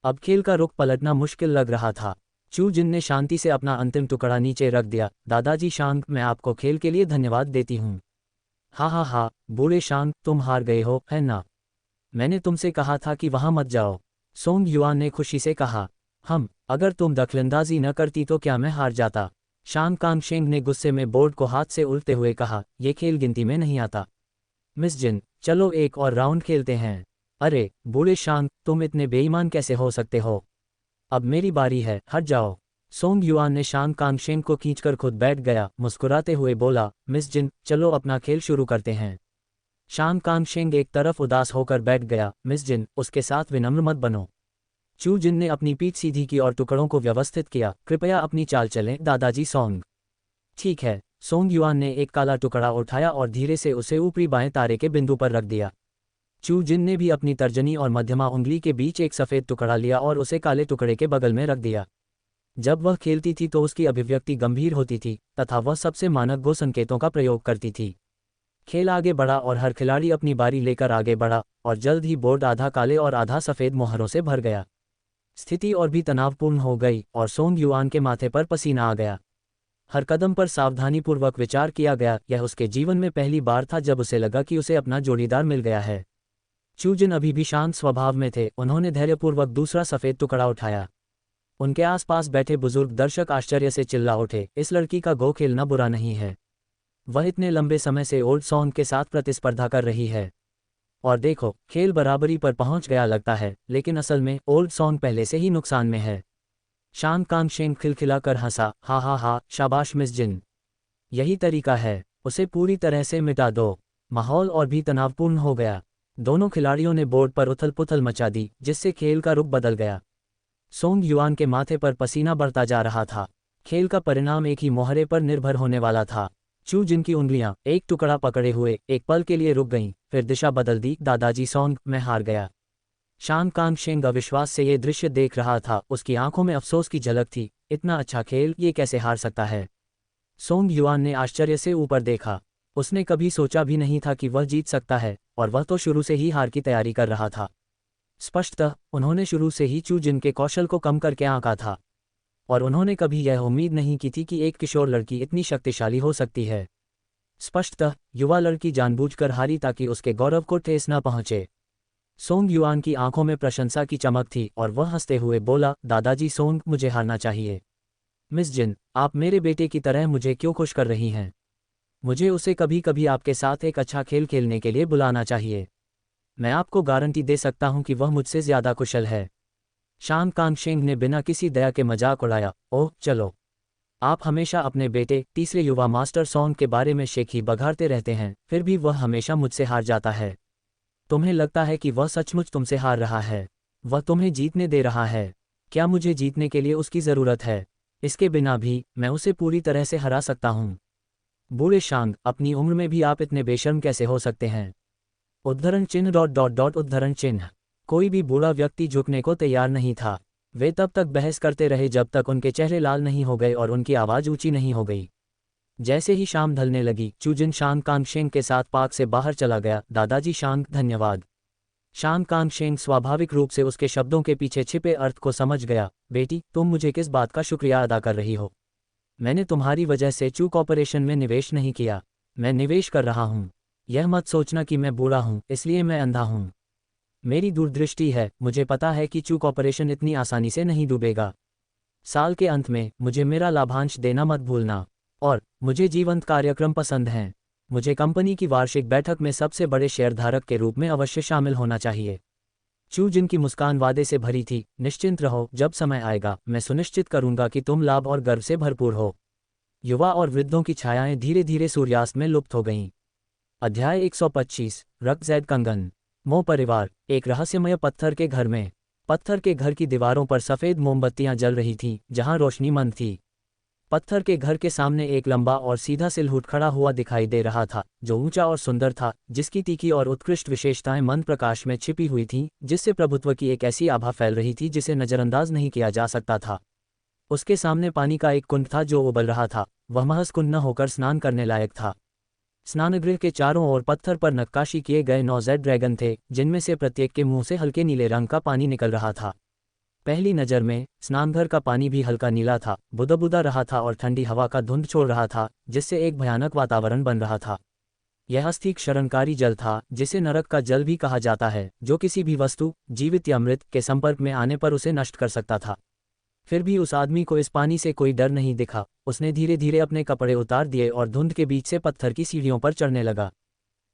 अब खेल का रुख पलटना मुश्किल लग रहा था। चू जिन ने शांति से अपना अंतिम टुकड़ा नीचे रख दिया। दादाजी शांग, मैं आपको खेल के लिए धन्यवाद देती हूँ। हा हा हा, बूढ़े शांग, तुम हार गए हो, है ना? मैंने तुमसे कहा था कि वहां मत जाओ। सोंग युआन ने खुशी से कहा। अगर तुम दखलंदाजी न करती तो क्या मैं हार जाता? शान कांगशेंग ने गुस्से में बोर्ड को हाथ से उल्टते हुए कहा, ये खेल गिनती में नहीं आता। मिस जिन, चलो एक और राउंड खेलते हैं। अरे बूढ़े शांग, तुम इतने बेईमान कैसे हो सकते हो? अब मेरी बारी है, हट जाओ। सोंग युआन ने शान कांगशेंग को खींचकर खुद बैठ गया, मुस्कुराते हुए बोला, मिस जिन, चलो अपना खेल शुरू करते हैं। शान कांगशेंग एक तरफ उदास होकर बैठ गया। मिस जिन, उसके साथ विनम्र मत बनो। चू जिन ने अपनी पीठ सीधी की और टुकड़ों को व्यवस्थित किया। कृपया अपनी चाल चलें दादाजी सोंग। ठीक है। सोंग युआन ने एक काला टुकड़ा उठाया और धीरे से उसे ऊपरी बाएं तारे के बिंदु पर रख दिया। चू जिन ने भी अपनी तर्जनी और मध्यमा उंगली के बीच एक सफ़ेद टुकड़ा लिया और उसे काले टुकड़े के बगल में रख दिया। जब वह खेलती थी तो उसकी अभिव्यक्ति गंभीर होती थी तथा वह सबसे मानक गो संकेतों का प्रयोग करती थी। खेल आगे बढ़ा और हर खिलाड़ी अपनी बारी लेकर आगे बढ़ा और जल्द ही बोर्ड आधा काले और आधा सफ़ेद मोहरों से भर गया। स्थिति और भी तनावपूर्ण हो गई और सोंग युआन के माथे पर पसीना आ गया। हर कदम पर सावधानीपूर्वक विचार किया गया। यह उसके जीवन में पहली बार था जब उसे लगा कि उसे अपना जोड़ीदार मिल गया है। चू जिन अभी भी शांत स्वभाव में थे। उन्होंने धैर्यपूर्वक दूसरा सफ़ेद टुकड़ा उठाया। उनके आसपास बैठे बुजुर्ग दर्शक आश्चर्य से चिल्ला उठे, इस लड़की का गो खेलना बुरा नहीं है। वह इतने लंबे समय से ओल्ड सॉन्ग के साथ प्रतिस्पर्धा कर रही है। और देखो, खेल बराबरी पर पहुंच गया लगता है, लेकिन असल में ओल्ड सॉन्ग पहले से ही नुकसान में है। शान कांगशेंग खिलखिलाकर हंसा, हा हा हा, शाबाश मिस जिन। यही तरीका है, उसे पूरी तरह से मिटा दो। माहौल और भी तनावपूर्ण हो गया। दोनों खिलाड़ियों ने बोर्ड पर उथल पुथल मचा दी, जिससे खेल का रुख बदल गया। सोंग युआन के माथे पर पसीना बढ़ता जा रहा था। खेल का परिणाम एक ही मोहरे पर निर्भर होने वाला था। चू जिन की उंगलियां एक टुकड़ा पकड़े हुए एक पल के लिए रुक गईं, फिर दिशा बदल दी। दादाजी सोंग, मैं हार गया। शान कांगशेंग अविश्वास से ये दृश्य देख रहा था। उसकी आंखों में अफसोस की झलक थी। इतना अच्छा खेल, ये कैसे हार सकता है? सोंग युआन ने आश्चर्य से ऊपर देखा। उसने कभी सोचा भी नहीं था कि वह जीत सकता है, और वह तो शुरू से ही हार की तैयारी कर रहा था। स्पष्टतः उन्होंने शुरू से ही चू जिन के कौशल को कम करके आंका था, और उन्होंने कभी यह उम्मीद नहीं की थी कि एक किशोर लड़की इतनी शक्तिशाली हो सकती है। स्पष्टतः युवा लड़की जानबूझकर हारी ताकि उसके गौरव को ठेस न पहुंचे। सोंग युआन की आंखों में प्रशंसा की चमक थी और वह हंसते हुए बोला, दादाजी सोंग, मुझे हारना चाहिए। मिस जिन, आप मेरे बेटे की तरह मुझे क्यों खुश कर रही हैं? मुझे उसे कभी कभी आपके साथ एक अच्छा खेल खेलने के लिए बुलाना चाहिए। मैं आपको गारंटी दे सकता हूं कि वह मुझसे ज़्यादा कुशल है। शान कांगशेंग ने बिना किसी दया के मजाक उड़ाया, ओह चलो। आप हमेशा अपने बेटे, तीसरे युवा मास्टर सोंग के बारे में शेखी बघाड़ते रहते हैं, फिर भी वह हमेशा मुझसे हार जाता है। तुम्हें लगता है कि वह सचमुच तुमसे हार रहा है? वह तुम्हें जीतने दे रहा है। क्या मुझे जीतने के लिए उसकी ज़रूरत है? इसके बिना भी मैं उसे पूरी तरह से हरा सकता हूँ। बूढ़े शांग, अपनी उम्र में भी आप इतने बेशर्म कैसे हो सकते हैं? उद्धरण चिन्ह डॉट डॉट डॉट उद्धरण चिन्ह। कोई भी बूढ़ा व्यक्ति झुकने को तैयार नहीं था। वे तब तक बहस करते रहे जब तक उनके चेहरे लाल नहीं हो गए और उनकी आवाज़ ऊंची नहीं हो गई। जैसे ही शाम ढलने लगी, चू जिन शान कांगशेंग के साथ पार्क से बाहर चला गया। दादाजी शांग, धन्यवाद। शान कांगशेंग स्वाभाविक रूप से उसके शब्दों के पीछे छिपे अर्थ को समझ गया। बेटी, तुम मुझे किस बात का शुक्रिया अदा कर रही हो? मैंने तुम्हारी वजह से चू कॉर्पोरेशन में निवेश नहीं किया। मैं निवेश कर रहा हूँ। यह मत सोचना कि मैं बूढ़ा हूँ इसलिए मैं अंधा हूँ। मेरी दूरदृष्टि है। मुझे पता है कि चू कॉर्पोरेशन इतनी आसानी से नहीं डूबेगा। साल के अंत में मुझे मेरा लाभांश देना मत भूलना। और मुझे जीवंत कार्यक्रम पसंद हैं। मुझे कंपनी की वार्षिक बैठक में सबसे बड़े शेयरधारक के रूप में अवश्य शामिल होना चाहिए। चू जिन की मुस्कान वादे से भरी थी। निश्चिंत रहो, जब समय आएगा मैं सुनिश्चित करूंगा कि तुम लाभ और गर्व से भरपूर हो। युवा और वृद्धों की छायाएं धीरे धीरे सूर्यास्त में लुप्त हो गईं। अध्याय 125, रक्तजैद कंगन। मो परिवार। एक रहस्यमय पत्थर के घर में। पत्थर के घर की दीवारों पर सफ़ेद मोमबत्तियां जल रही थीं, जहां रोशनी मंद थी। पत्थर के घर के सामने एक लंबा और सीधा सिलहुट खड़ा हुआ दिखाई दे रहा था, जो ऊंचा और सुंदर था, जिसकी तीखी और उत्कृष्ट विशेषताएं मंद प्रकाश में छिपी हुई थीं, जिससे प्रभुत्व की एक ऐसी आभा फैल रही थी जिसे नज़रअंदाज नहीं किया जा सकता था। उसके सामने पानी का एक कुंड था जो उबल रहा था। वह महज कुंड न होकर स्नान करने लायक था। स्नानगृह के चारों ओर पत्थर पर नक्काशी किए गए 9 जेड ड्रैगन थे, जिनमें से प्रत्येक के मुंह से हल्के नीले रंग का पानी निकल रहा था। पहली नज़र में स्नानघर का पानी भी हल्का नीला था, बुदबुदा रहा था और ठंडी हवा का धुंध छोड़ रहा था, जिससे एक भयानक वातावरण बन रहा था। यह अस्थि क्षरणकारी जल था, जिसे नरक का जल भी कहा जाता है, जो किसी भी वस्तु, जीवित या मृत, के संपर्क में आने पर उसे नष्ट कर सकता था। फिर भी उस आदमी को इस पानी से कोई डर नहीं दिखा। उसने धीरे धीरे अपने कपड़े उतार दिए और धुंध के बीच से पत्थर की सीढ़ियों पर चढ़ने लगा।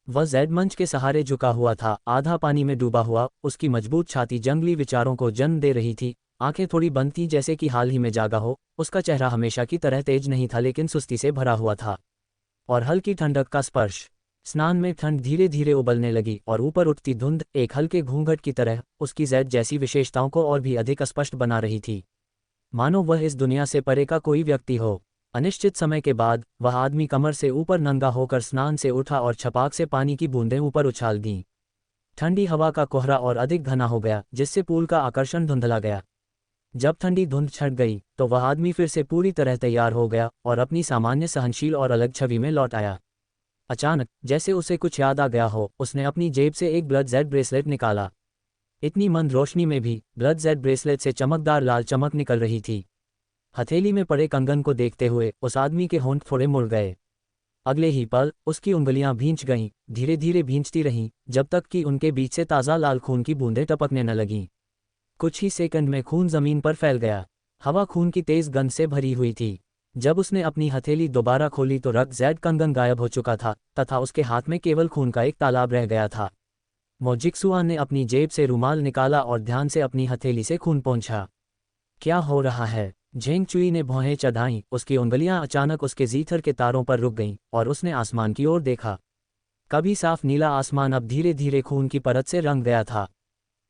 वह जेड मंच के सहारे झुका हुआ था, आधा पानी में डूबा हुआ। उसकी मजबूत छाती जंगली विचारों को जन्म दे रही थी। आंखें थोड़ी बंद थीं जैसे कि हाल ही में जागा हो। उसका चेहरा हमेशा की तरह तेज नहीं था लेकिन सुस्ती से भरा हुआ था और हल्की ठंडक का स्पर्श। स्नान में ठंड धीरे धीरे उबलने लगी और ऊपर उठती धुंध एक हल्के घूंघट की तरह उसकी जेड जैसी विशेषताओं को और भी अधिक स्पष्ट बना रही थी, मानो वह इस दुनिया से परे का कोई व्यक्ति हो। अनिश्चित समय के बाद वह आदमी कमर से ऊपर नंगा होकर स्नान से उठा और छपाक से पानी की बूंदें ऊपर उछाल दीं। ठंडी हवा का कोहरा और अधिक घना हो गया जिससे पूल का आकर्षण धुंधला गया। जब ठंडी धुंध छट गई तो वह आदमी फिर से पूरी तरह तैयार हो गया और अपनी सामान्य सहनशील और अलग छवि में लौट आया। अचानक जैसे उसे कुछ याद आ गया हो, उसने अपनी जेब से एक ब्लड जेड ब्रेसलेट निकाला। इतनी मंद रोशनी में भी ब्लड जेड ब्रेसलेट से चमकदार लाल चमक निकल रही थी। हथेली में पड़े कंगन को देखते हुए उस आदमी के होंठ थोड़े मुड़ गए। अगले ही पल उसकी उंगलियां भींच गईं, धीरे धीरे भींचती रहीं जब तक कि उनके बीच से ताज़ा लाल खून की बूंदें टपकने न लगीं। कुछ ही सेकंड में खून जमीन पर फैल गया। हवा खून की तेज गंध से भरी हुई थी। जब उसने अपनी हथेली दोबारा खोली तो रक्त जेड कंगन गायब हो चुका था तथा उसके हाथ में केवल खून का एक तालाब रह गया था। मो जिक्सुआन ने अपनी जेब से रुमाल निकाला और ध्यान से अपनी हथेली से खून पोंछा। क्या हो रहा है? झेंग चुई ने भौहें चढ़ाईं। उसकी उंगलियां अचानक उसके जीथर के तारों पर रुक गईं और उसने आसमान की ओर देखा। कभी साफ नीला आसमान अब धीरे धीरे खून की परत से रंग गया था,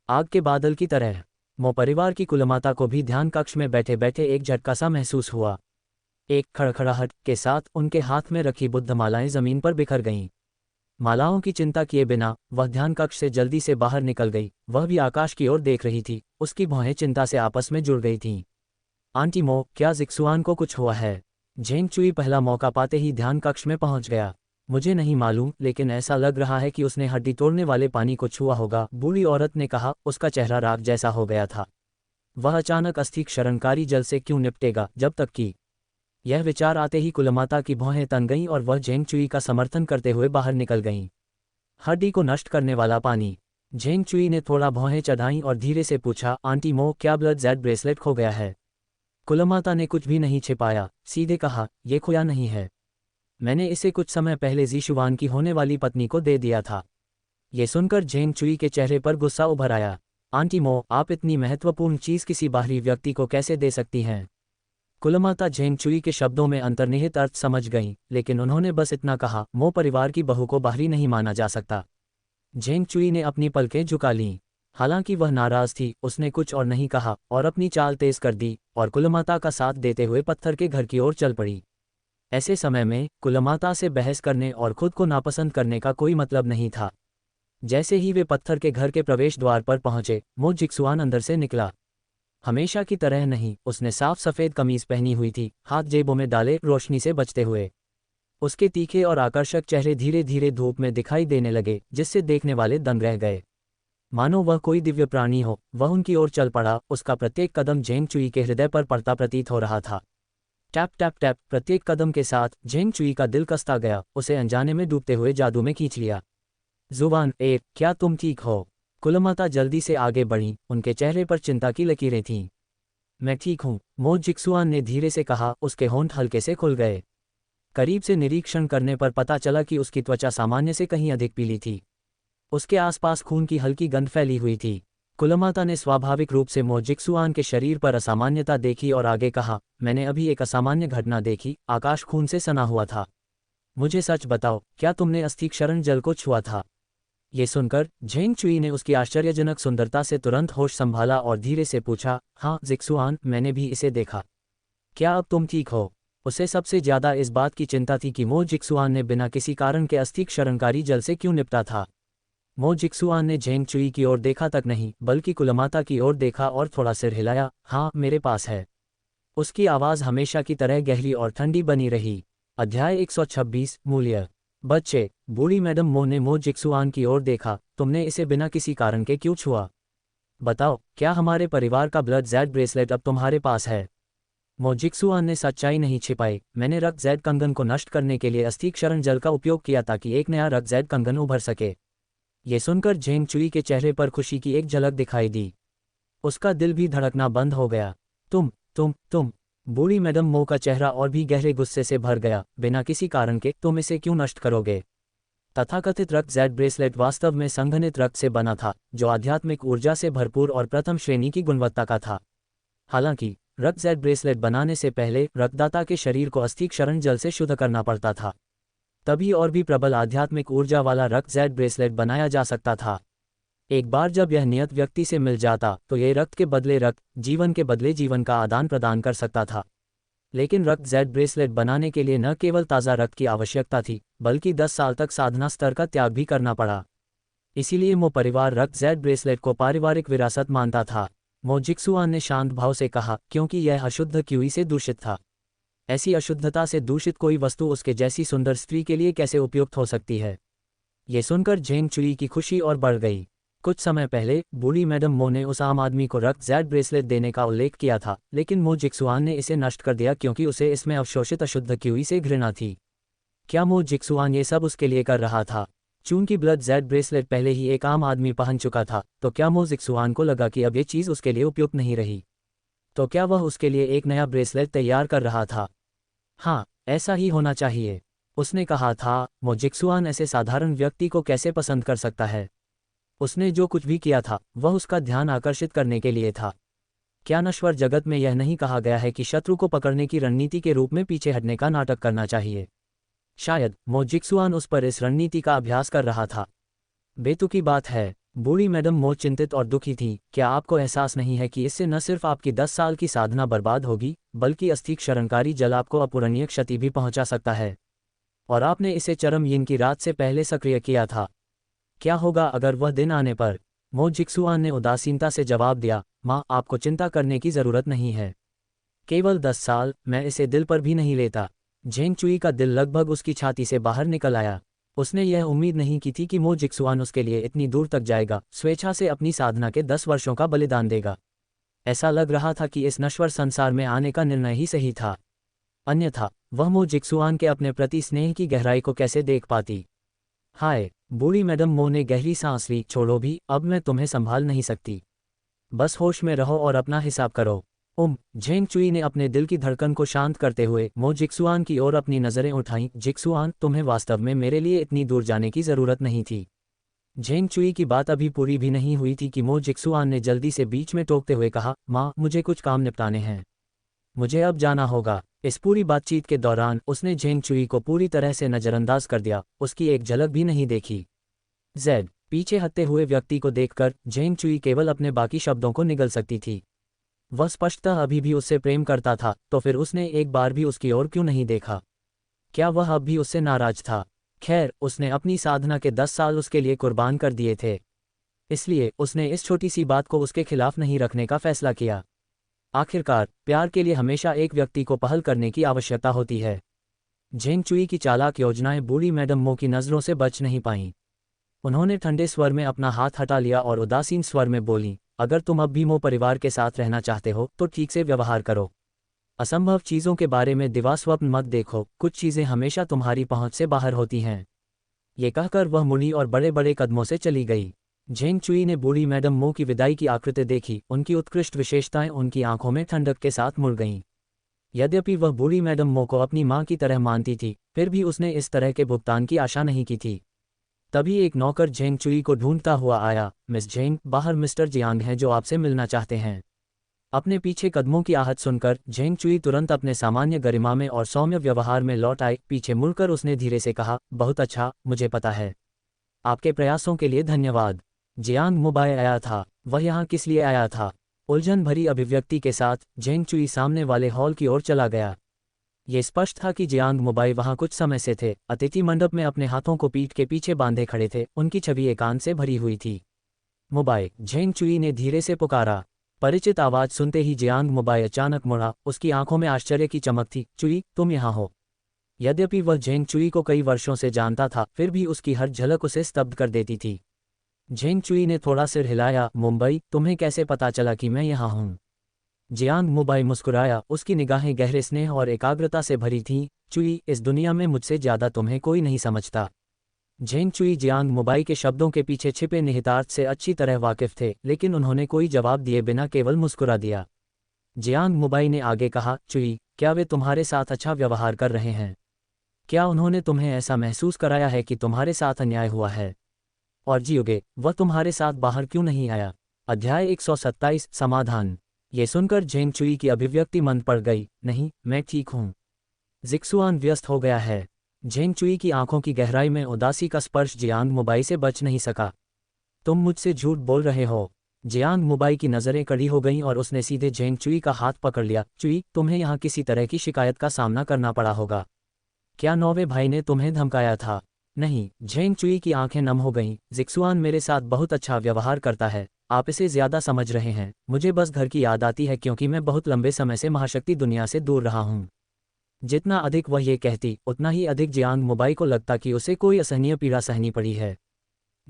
आग के बादल की तरह। मो परिवार की कुलमाता को भी ध्यान कक्ष में बैठे बैठे एक झटका सा महसूस हुआ। एक खड़खड़ाहट के साथ उनके हाथ में रखी बुद्ध मालाएं जमीन पर बिखर गईं। मालाओं की चिंता किए बिना वह ध्यान कक्ष से जल्दी से बाहर निकल गई। वह भी आकाश की ओर देख रही थी। उसकी भौहें चिंता से आपस में जुड़ गई थीं। आंटी मो, क्या जिक्सुआन को कुछ हुआ है? झेंग चुई पहला मौका पाते ही ध्यान कक्ष में पहुंच गया। मुझे नहीं मालूम, लेकिन ऐसा लग रहा है कि उसने हड्डी तोड़ने वाले पानी को छुआ होगा, बूढ़ी औरत ने कहा। उसका चेहरा राख जैसा हो गया था। वह अचानक अस्थि क्षरणकारी जल से क्यों निपटेगा? जब तक कि यह विचार आते ही कुलमाता की भौहें तन गईं और वह झेंग चुई का समर्थन करते हुए बाहर निकल गईं। हड्डी को नष्ट करने वाला पानी। झेंग चुई ने थोड़ा भौहें चढ़ाईं और धीरे से पूछा, आंटी मो, क्या ब्लड जेड ब्रेसलेट खो गया है? कुलमाता ने कुछ भी नहीं छिपाया, सीधे कहा, ये खोया नहीं है। मैंने इसे कुछ समय पहले जीशुवान की होने वाली पत्नी को दे दिया था। ये सुनकर झेंग चुई के चेहरे पर गुस्सा उभर आया। आंटी मो, आप इतनी महत्वपूर्ण चीज़ किसी बाहरी व्यक्ति को कैसे दे सकती हैं? कुलमाता झेंग चुई के शब्दों में अंतर्निहित अर्थ समझ गईं, लेकिन उन्होंने बस इतना कहा, मो परिवार की बहू को बाहरी नहीं माना जा सकता। झेंग चुई ने अपनी पलकें झुका लीं। हालांकि वह नाराज थी, उसने कुछ और नहीं कहा और अपनी चाल तेज कर दी और कुलमाता का साथ देते हुए पत्थर के घर की ओर चल पड़ी। ऐसे समय में कुलमाता से बहस करने और खुद को नापसंद करने का कोई मतलब नहीं था। जैसे ही वे पत्थर के घर के प्रवेश द्वार पर पहुंचे, मो जिक्सुआन अंदर से निकला। हमेशा की तरह नहीं, उसने साफ सफ़ेद कमीज पहनी हुई थी, हाथ जेबों में डाले, रोशनी से बचते हुए। उसके तीखे और आकर्षक चेहरे धीरे धीरे धूप में दिखाई देने लगे, जिससे देखने वाले दंग रह गए, मानो वह कोई दिव्य प्राणी हो। वह उनकी ओर चल पड़ा। उसका प्रत्येक कदम झेंग चुई के हृदय पर पड़ता प्रतीत हो रहा था। टैप टैप टैप, प्रत्येक कदम के साथ झेंग चुई का दिल कसता गया। उसे अनजाने में डूबते हुए जादू में खींच लिया। जुबान ए, क्या तुम ठीक हो? कुलमाता जल्दी से आगे बढ़ी। उनके चेहरे पर चिंता की लकीरें थीं। मैं ठीक हूँ, मो जिक्सुआन ने धीरे से कहा। उसके होंठ हल्के से खुल गए। करीब से निरीक्षण करने पर पता चला कि उसकी त्वचा सामान्य से कहीं अधिक पीली थी। उसके आसपास खून की हल्की गंध फैली हुई थी। कुलमाता ने स्वाभाविक रूप से मो जिक्सुआन के शरीर पर असामान्यता देखी और आगे कहा, मैंने अभी एक असामान्य घटना देखी। आकाश खून से सना हुआ था। मुझे सच बताओ, क्या तुमने अस्थि क्षरण जल को छुआ था? ये सुनकर झेंग चुई ने उसकी आश्चर्यजनक सुंदरता से तुरंत होश संभाला और धीरे से पूछा, हाँ जिक्सुआन, मैंने भी इसे देखा। क्या अब तुम ठीक हो? उसे सबसे ज्यादा इस बात की चिंता थी कि मो जिक्सुआन ने बिना किसी कारण के अस्थि क्षरणकारी जल से क्यों निपटा था। मो जिक्सुआन ने झेंग चुई की ओर देखा तक नहीं, बल्कि कुलमाता की ओर देखा और थोड़ा सिर हिलाया। हाँ, मेरे पास है। उसकी आवाज़ हमेशा की तरह गहरी और ठंडी बनी रही। अध्याय 126, मूल्य। बच्चे। बूढ़ी मैडम मो ने मो जिक्सुआन की ओर देखा। तुमने इसे बिना किसी कारण के क्यों छुआ? बताओ, क्या हमारे परिवार का ब्लड जेड ब्रेसलेट अब तुम्हारे पास है? मो जिक्सुआन ने सच्चाई नहीं छिपाई। मैंने रक्त जेड कंगन को नष्ट करने के लिए अस्थि क्षरण जल का उपयोग किया ताकि एक नया रक्त जेड कंगन उभर सके। ये सुनकर झेंग चुई के चेहरे पर खुशी की एक झलक दिखाई दी। उसका दिल भी धड़कना बंद हो गया। तुम। बूढ़ी मैडम मो का चेहरा और भी गहरे गुस्से से भर गया। बिना किसी कारण के तुम इसे क्यों नष्ट करोगे? तथाकथित रक्त जेड ब्रेसलेट वास्तव में संघनित रक्त से बना था, जो आध्यात्मिक ऊर्जा से भरपूर और प्रथम श्रेणी की गुणवत्ता का था। हालांकि रक्त जेड ब्रेसलेट बनाने से पहले रक्तदाता के शरीर को अस्थि क्षरण जल से शुद्ध करना पड़ता था, तभी और भी प्रबल आध्यात्मिक ऊर्जा वाला रक्त जेड ब्रेसलेट बनाया जा सकता था। एक बार जब यह नियत व्यक्ति से मिल जाता तो ये रक्त के बदले रक्त, जीवन के बदले जीवन का आदान प्रदान कर सकता था। लेकिन रक्त जेड ब्रेसलेट बनाने के लिए न केवल ताज़ा रक्त की आवश्यकता थी, बल्कि 10 साल तक साधना स्तर का त्याग भी करना पड़ा। इसीलिए मो परिवार रक्त जेड ब्रेसलेट को पारिवारिक विरासत मानता था। मो जिक्सुआन ने शांत भाव से कहा, क्योंकि यह अशुद्ध क्यूई से दूषित था। ऐसी अशुद्धता से दूषित कोई वस्तु उसके जैसी सुंदर स्त्री के लिए कैसे उपयुक्त हो सकती है? ये सुनकर झेंग चुई की खुशी और बढ़ गई। कुछ समय पहले बूढ़ी मैडम मो ने उस आम आदमी को रक्त जेड ब्रेसलेट देने का उल्लेख किया था, लेकिन मो जिक्सुआन ने इसे नष्ट कर दिया क्योंकि उसे इसमें अवशोषित अशुद्ध क्यूई से घृणा थी। क्या मो जिक्सुआन ये सब उसके लिए कर रहा था? चूंकि ब्लड जेड ब्रेसलेट पहले ही एक आम आदमी पहन चुका था, तो क्या मो जिक्सुआन को लगा कि अब ये चीज़ उसके लिए उपयुक्त नहीं रही? तो क्या वह उसके लिए एक नया ब्रेसलेट तैयार कर रहा था? हाँ, ऐसा ही होना चाहिए। उसने कहा था, मो जिक्सुआन ऐसे साधारण व्यक्ति को कैसे पसंद कर सकता है? उसने जो कुछ भी किया था वह उसका ध्यान आकर्षित करने के लिए था। क्या नश्वर जगत में यह नहीं कहा गया है कि शत्रु को पकड़ने की रणनीति के रूप में पीछे हटने का नाटक करना चाहिए? शायद मो जिक्सुआन उस पर इस रणनीति का अभ्यास कर रहा था। बेतुकी बात है। बूढ़ी मैडम मो चिंतित और दुखी थी। क्या आपको एहसास नहीं है कि इससे न सिर्फ आपकी 10 साल की साधना बर्बाद होगी, बल्कि अस्थि क्षरणकारी जल आपको अपूरणीय क्षति भी पहुंचा सकता है? और आपने इसे चरम यिन की रात से पहले सक्रिय किया था। क्या होगा अगर वह दिन आने पर? मो जिक्सुआन ने उदासीनता से जवाब दिया, माँ, आपको चिंता करने की ज़रूरत नहीं है। केवल 10 साल, मैं इसे दिल पर भी नहीं लेता। झेंग चुई का दिल लगभग उसकी छाती से बाहर निकल आया। उसने यह उम्मीद नहीं की थी कि मो जिक्सुआन उसके लिए इतनी दूर तक जाएगा, स्वेच्छा से अपनी साधना के 10 वर्षों का बलिदान देगा। ऐसा लग रहा था कि इस नश्वर संसार में आने का निर्णय ही सही था, अन्यथा वह मो जिक्सुआन के अपने प्रति स्नेह की गहराई को कैसे देख पाती? हाय, बूढ़ी मैडम मो ने गहरी सांस ली। छोड़ो भी, अब मैं तुम्हें संभाल नहीं सकती। बस होश में रहो और अपना हिसाब करो। झेंग चुई ने अपने दिल की धड़कन को शांत करते हुए मो जिक्सुआन की ओर अपनी नज़रें उठाईं। जिक्सुआन, तुम्हें वास्तव में मेरे लिए इतनी दूर जाने की ज़रूरत नहीं थी। झेंग चुई की बात अभी पूरी भी नहीं हुई थी कि मो जिक्सुआन ने जल्दी से बीच में टोकते हुए कहा, माँ, मुझे कुछ काम निपटाने हैं, मुझे अब जाना होगा। इस पूरी बातचीत के दौरान उसने झेंग चुई को पूरी तरह से नज़रअंदाज कर दिया, उसकी एक झलक भी नहीं देखी। जेड पीछे हटते हुए व्यक्ति को देखकर झेंग चुई केवल अपने बाकी शब्दों को निगल सकती थी। वह स्पष्टतः अभी भी उससे प्रेम करता था, तो फिर उसने एक बार भी उसकी ओर क्यों नहीं देखा? क्या वह अब भी उससे नाराज था? खैर, उसने अपनी साधना के 10 साल उसके लिए कुर्बान कर दिए थे, इसलिए उसने इस छोटी सी बात को उसके खिलाफ नहीं रखने का फैसला किया। आखिरकार प्यार के लिए हमेशा एक व्यक्ति को पहल करने की आवश्यकता होती है। झेंग चुई की चालाक योजनाएं बूढ़ी मैडम मो की नज़रों से बच नहीं पाईं। उन्होंने ठंडे स्वर में अपना हाथ हटा लिया और उदासीन स्वर में बोली, अगर तुम अब भी मो परिवार के साथ रहना चाहते हो तो ठीक से व्यवहार करो। असंभव चीज़ों के बारे में दिवास्वप्न मत देखो, कुछ चीज़ें हमेशा तुम्हारी पहुंच से बाहर होती हैं। ये कहकर वह मुड़ी और बड़े बड़े कदमों से चली गई। झेंग चुई ने बूढ़ी मैडम मो की विदाई की आकृति देखी। उनकी उत्कृष्ट विशेषताएं उनकी आंखों में ठंडक के साथ मुड़ गईं। यद्यपि वह बूढ़ी मैडम मो को अपनी मां की तरह मानती थी, फिर भी उसने इस तरह के भुगतान की आशा नहीं की थी। तभी एक नौकर झेंग चुई को ढूंढता हुआ आया। मिस झेंग, बाहर मिस्टर जियांग हैं जो आपसे मिलना चाहते हैं। अपने पीछे कदमों की आहट सुनकर झेंग चुई तुरंत अपने सामान्य गरिमा में और सौम्य व्यवहार में लौट आई। पीछे मुड़कर उसने धीरे से कहा, बहुत अच्छा, मुझे पता है। आपके प्रयासों के लिए धन्यवाद। जियांग मुबाई आया था। वह यहाँ किस लिए आया था? उलझन भरी अभिव्यक्ति के साथ झेंग चुई सामने वाले हॉल की ओर चला गया। ये स्पष्ट था कि जियांग मुबाई वहाँ कुछ समय से थे। अतिथि मंडप में अपने हाथों को पीठ के पीछे बांधे खड़े थे। उनकी छवि एकांत से भरी हुई थी। मुबाई, झेंग चुई ने धीरे से पुकारा। परिचित आवाज सुनते ही जियांग मुबाई अचानक मुड़ा। उसकी आंखों में आश्चर्य की चमक थी। चुई, तुम यहाँ हो? यद्यपि वह झेंग चुई को कई वर्षों से जानता था, फिर भी उसकी हर झलक उसे स्तब्ध कर देती थी। झेंग चुई ने थोड़ा सिर हिलाया। मुंबई, तुम्हें कैसे पता चला कि मैं यहाँ हूँ? जियांग मुबाई मुस्कुराया। उसकी निगाहें गहरे स्नेह और एकाग्रता से भरी थीं। चुई, इस दुनिया में मुझसे ज़्यादा तुम्हें कोई नहीं समझता। झेंग चुई जियांग मुबाई के शब्दों के पीछे छिपे निहितार्थ से अच्छी तरह वाकिफ थे, लेकिन उन्होंने कोई जवाब दिए बिना केवल मुस्कुरा दिया। जियांग मुबाई ने आगे कहा, चुई, क्या वे तुम्हारे साथ अच्छा व्यवहार कर रहे हैं? क्या उन्होंने तुम्हें ऐसा महसूस कराया है कि तुम्हारे साथ अन्याय हुआ है? और जियोगे, वह तुम्हारे साथ बाहर क्यों नहीं आया? अध्याय 127 समाधान। ये सुनकर झेंग चुई की अभिव्यक्ति मंद पड़ गई। नहीं, मैं ठीक हूँ। जिक्सुआन व्यस्त हो गया है। झेंग चुई की आंखों की गहराई में उदासी का स्पर्श जियांग मुबाई से बच नहीं सका। तुम मुझसे झूठ बोल रहे हो। जियांग मुबाई की नज़रें कड़ी हो गईं और उसने सीधे झेंग चुई का हाथ पकड़ लिया। चुई, तुम्हें यहाँ किसी तरह की शिकायत का सामना करना पड़ा होगा। क्या नौवे भाई ने तुम्हें धमकाया था? नहीं। झेंग चुई की आंखें नम हो गईं। जिक्सुआन मेरे साथ बहुत अच्छा व्यवहार करता है, आप इसे ज्यादा समझ रहे हैं। मुझे बस घर की याद आती है क्योंकि मैं बहुत लंबे समय से महाशक्ति दुनिया से दूर रहा हूँ। जितना अधिक वह ये कहती, उतना ही अधिक जियांग मुबाई को लगता कि उसे कोई असहनीय पीड़ा सहनी पड़ी है।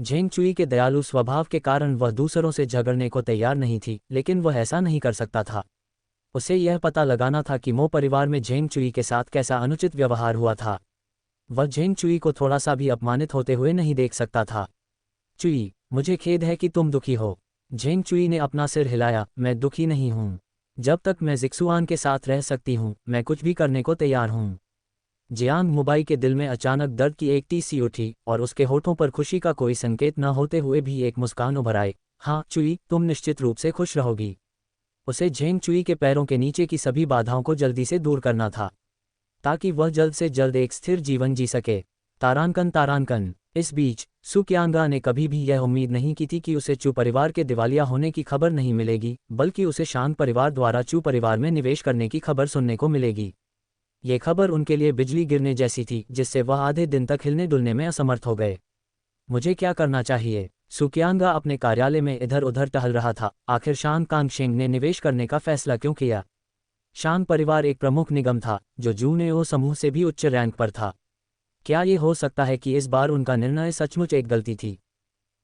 झेंग चुई के दयालु स्वभाव के कारण वह दूसरों से झगड़ने को तैयार नहीं थी, लेकिन वह ऐसा नहीं कर सकता था। उसे यह पता लगाना था कि मो परिवार में झेंग चुई के साथ कैसा अनुचित व्यवहार हुआ था। वह झेंग चुई को थोड़ा सा भी अपमानित होते हुए नहीं देख सकता था। चुई, मुझे खेद है कि तुम दुखी हो। झेंग चुई ने अपना सिर हिलाया। मैं दुखी नहीं हूँ। जब तक मैं जिक्सुआन के साथ रह सकती हूँ, मैं कुछ भी करने को तैयार हूँ। जियांग मुबाई के दिल में अचानक दर्द की एक टीस सी उठी और उसके होठों पर खुशी का कोई संकेत न होते हुए भी एक मुस्कान उभर आई। हाँ चुई, तुम निश्चित रूप से खुश रहोगी। उसे झेंग चुई के पैरों के नीचे की सभी बाधाओं को जल्दी से दूर करना था, ताकि वह जल्द से जल्द एक स्थिर जीवन जी सके। तारांकन तारांकन। इस बीच सु क्यांगा ने कभी भी यह उम्मीद नहीं की थी कि उसे चू परिवार के दिवालिया होने की खबर नहीं मिलेगी, बल्कि उसे शांग परिवार द्वारा चू परिवार में निवेश करने की खबर सुनने को मिलेगी। ये खबर उनके लिए बिजली गिरने जैसी थी, जिससे वह आधे दिन तक हिलने डुलने में असमर्थ हो गए। मुझे क्या करना चाहिए? सु क्यांगा अपने कार्यालय में इधर उधर टहल रहा था। आखिर शांग कांगशेंग ने निवेश करने का फैसला क्यों किया? शांग परिवार एक प्रमुख निगम था, जो जूनेओ समूह से भी उच्च रैंक पर था। क्या ये हो सकता है कि इस बार उनका निर्णय सचमुच एक गलती थी?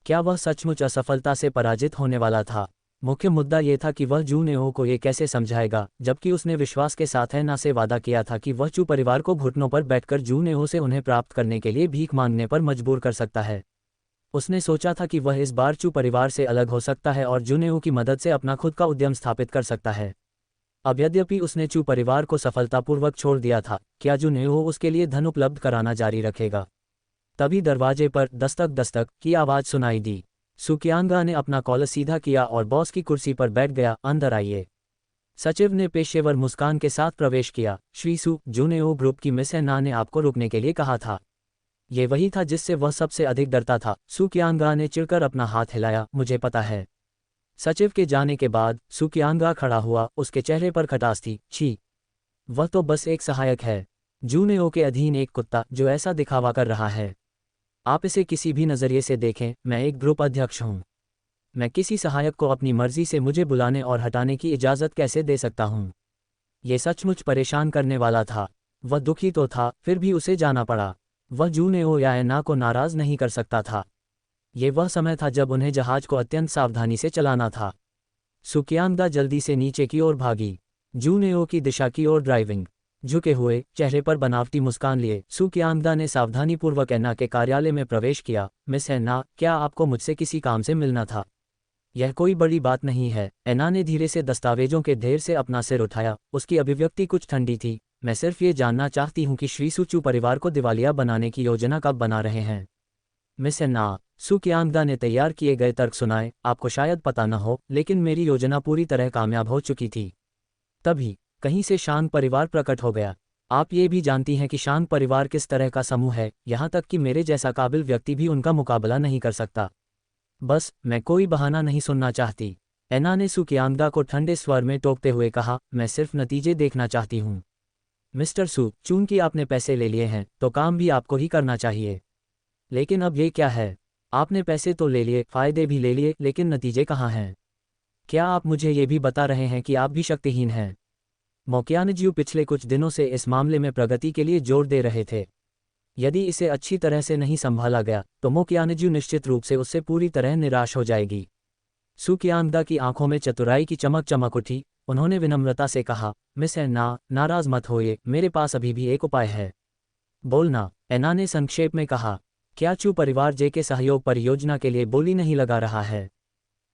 क्या वह सचमुच असफलता से पराजित होने वाला था? मुख्य मुद्दा ये था कि वह जूनेओ को ये कैसे समझाएगा, जबकि उसने विश्वास के साथ ऐना से वादा किया था कि वह चू परिवार को घुटनों पर बैठकर जूनेओ से उन्हें प्राप्त करने के लिए भीख मांगने पर मजबूर कर सकता है। उसने सोचा था कि वह इस बार चू परिवार से अलग हो सकता है और जूनेओ की मदद से अपना खुद का उद्यम स्थापित कर सकता है। अब यद्यपि उसने चू परिवार को सफलतापूर्वक छोड़ दिया था, क्या जूनेओ उसके लिए धन उपलब्ध कराना जारी रखेगा? तभी दरवाजे पर दस्तक दस्तक की आवाज़ सुनाई दी। सु क्यांगा ने अपना कॉलर सीधा किया और बॉस की कुर्सी पर बैठ गया। अंदर आइए। सचिव ने पेशेवर मुस्कान के साथ प्रवेश किया। श्री सु, जूनेओ ग्रुप की मिस एना ने आपको रुकने के लिए कहा था। ये वही था जिससे वह सबसे अधिक डरता था। सु क्यांगा ने चिढ़कर अपना हाथ हिलाया। मुझे पता है। सचिव के जाने के बाद सु क्यांगा खड़ा हुआ। उसके चेहरे पर खटास थी। छी, वह तो बस एक सहायक है। जूनेओ के अधीन एक कुत्ता जो ऐसा दिखावा कर रहा है। आप इसे किसी भी नज़रिए से देखें, मैं एक ग्रुप अध्यक्ष हूँ। मैं किसी सहायक को अपनी मर्जी से मुझे बुलाने और हटाने की इजाज़त कैसे दे सकता हूँ? ये सचमुच परेशान करने वाला था। वह दुखी तो था, फिर भी उसे जाना पड़ा। वह जूनेओ या एना को नाराज़ नहीं कर सकता था। ये वह समय था जब उन्हें जहाज को अत्यंत सावधानी से चलाना था। सु क्यांगा जल्दी से नीचे की ओर भागी, जूनेओ की दिशा की ओर ड्राइविंग। झुके हुए चेहरे पर बनावटी मुस्कान लिए सु क्यांगा ने सावधानीपूर्वक एना के कार्यालय में प्रवेश किया। मिस एना, क्या आपको मुझसे किसी काम से मिलना था? यह कोई बड़ी बात नहीं है। एना ने धीरे से दस्तावेजों के ढेर से अपना सिर उठाया। उसकी अभिव्यक्ति कुछ ठंडी थी। मैं सिर्फ ये जानना चाहती हूँ कि श्री सुचू परिवार को दिवालिया बनाने की योजना कब बना रहे हैं? मिस एना, सु क्यांगा ने तैयार किए गए तर्क सुनाए। आपको शायद पता न हो, लेकिन मेरी योजना पूरी तरह कामयाब हो चुकी थी। तभी कहीं से शांग परिवार प्रकट हो गया। आप ये भी जानती हैं कि शांग परिवार किस तरह का समूह है, यहाँ तक कि मेरे जैसा काबिल व्यक्ति भी उनका मुकाबला नहीं कर सकता। बस, मैं कोई बहाना नहीं सुनना चाहती। एना ने सु क्यांगा को ठंडे स्वर में टोकते हुए कहा। मैं सिर्फ नतीजे देखना चाहती हूँ। मिस्टर सु, चूंकि आपने पैसे ले लिए हैं, तो काम भी आपको ही करना चाहिए। लेकिन अब ये क्या है? आपने पैसे तो ले लिए, फायदे भी ले लिए, लेकिन नतीजे कहाँ हैं? क्या आप मुझे ये भी बता रहे हैं कि आप भी शक्तिहीन हैं? मोक्यानज्यू पिछले कुछ दिनों से इस मामले में प्रगति के लिए जोर दे रहे थे। यदि इसे अच्छी तरह से नहीं संभाला गया, तो मोक्यानज्यू निश्चित रूप से उससे पूरी तरह निराश हो जाएगी। सु क्यांगा की आंखों में चतुराई की चमक चमक उठी। उन्होंने विनम्रता से कहा, मिस एना, नाराज मत होइए, मेरे पास अभी भी एक उपाय है। बोलना, एना ने संक्षेप में कहा। क्या चू परिवार जे के सहयोग परियोजना के लिए बोली नहीं लगा रहा है?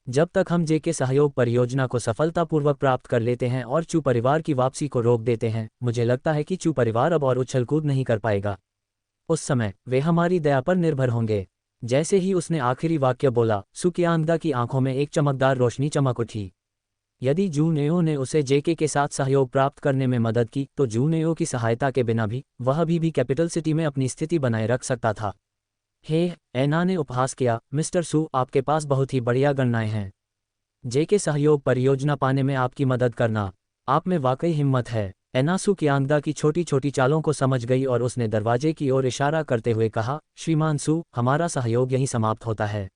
जब तक हम जे के सहयोग परियोजना को सफलतापूर्वक प्राप्त कर लेते हैं और चू परिवार की वापसी को रोक देते हैं, मुझे लगता है कि चू परिवार अब और उछल-कूद नहीं कर पाएगा। उस समय वे हमारी दया पर निर्भर होंगे। जैसे ही उसने आखिरी वाक्य बोला, सू कियांगदा की आंखों में एक चमकदार रोशनी चमक उठी। यदि जूनेओ ने उसे जेके के साथ सहयोग प्राप्त करने में मदद की, तो जूनेओ की सहायता के बिना भी वह अभी भी कैपिटल सिटी में अपनी स्थिति बनाए रख सकता था। हे, एना ने उपहास किया, मिस्टर सू, आपके पास बहुत ही बढ़िया गणनाएं हैं। जेके सहयोग परियोजना पाने में आपकी मदद करना, आप में वाकई हिम्मत है। एना सू कियांगदा की छोटी छोटी चालों को समझ गई और उसने दरवाजे की ओर इशारा करते हुए कहा, श्रीमान सू, हमारा सहयोग यहीं समाप्त होता है।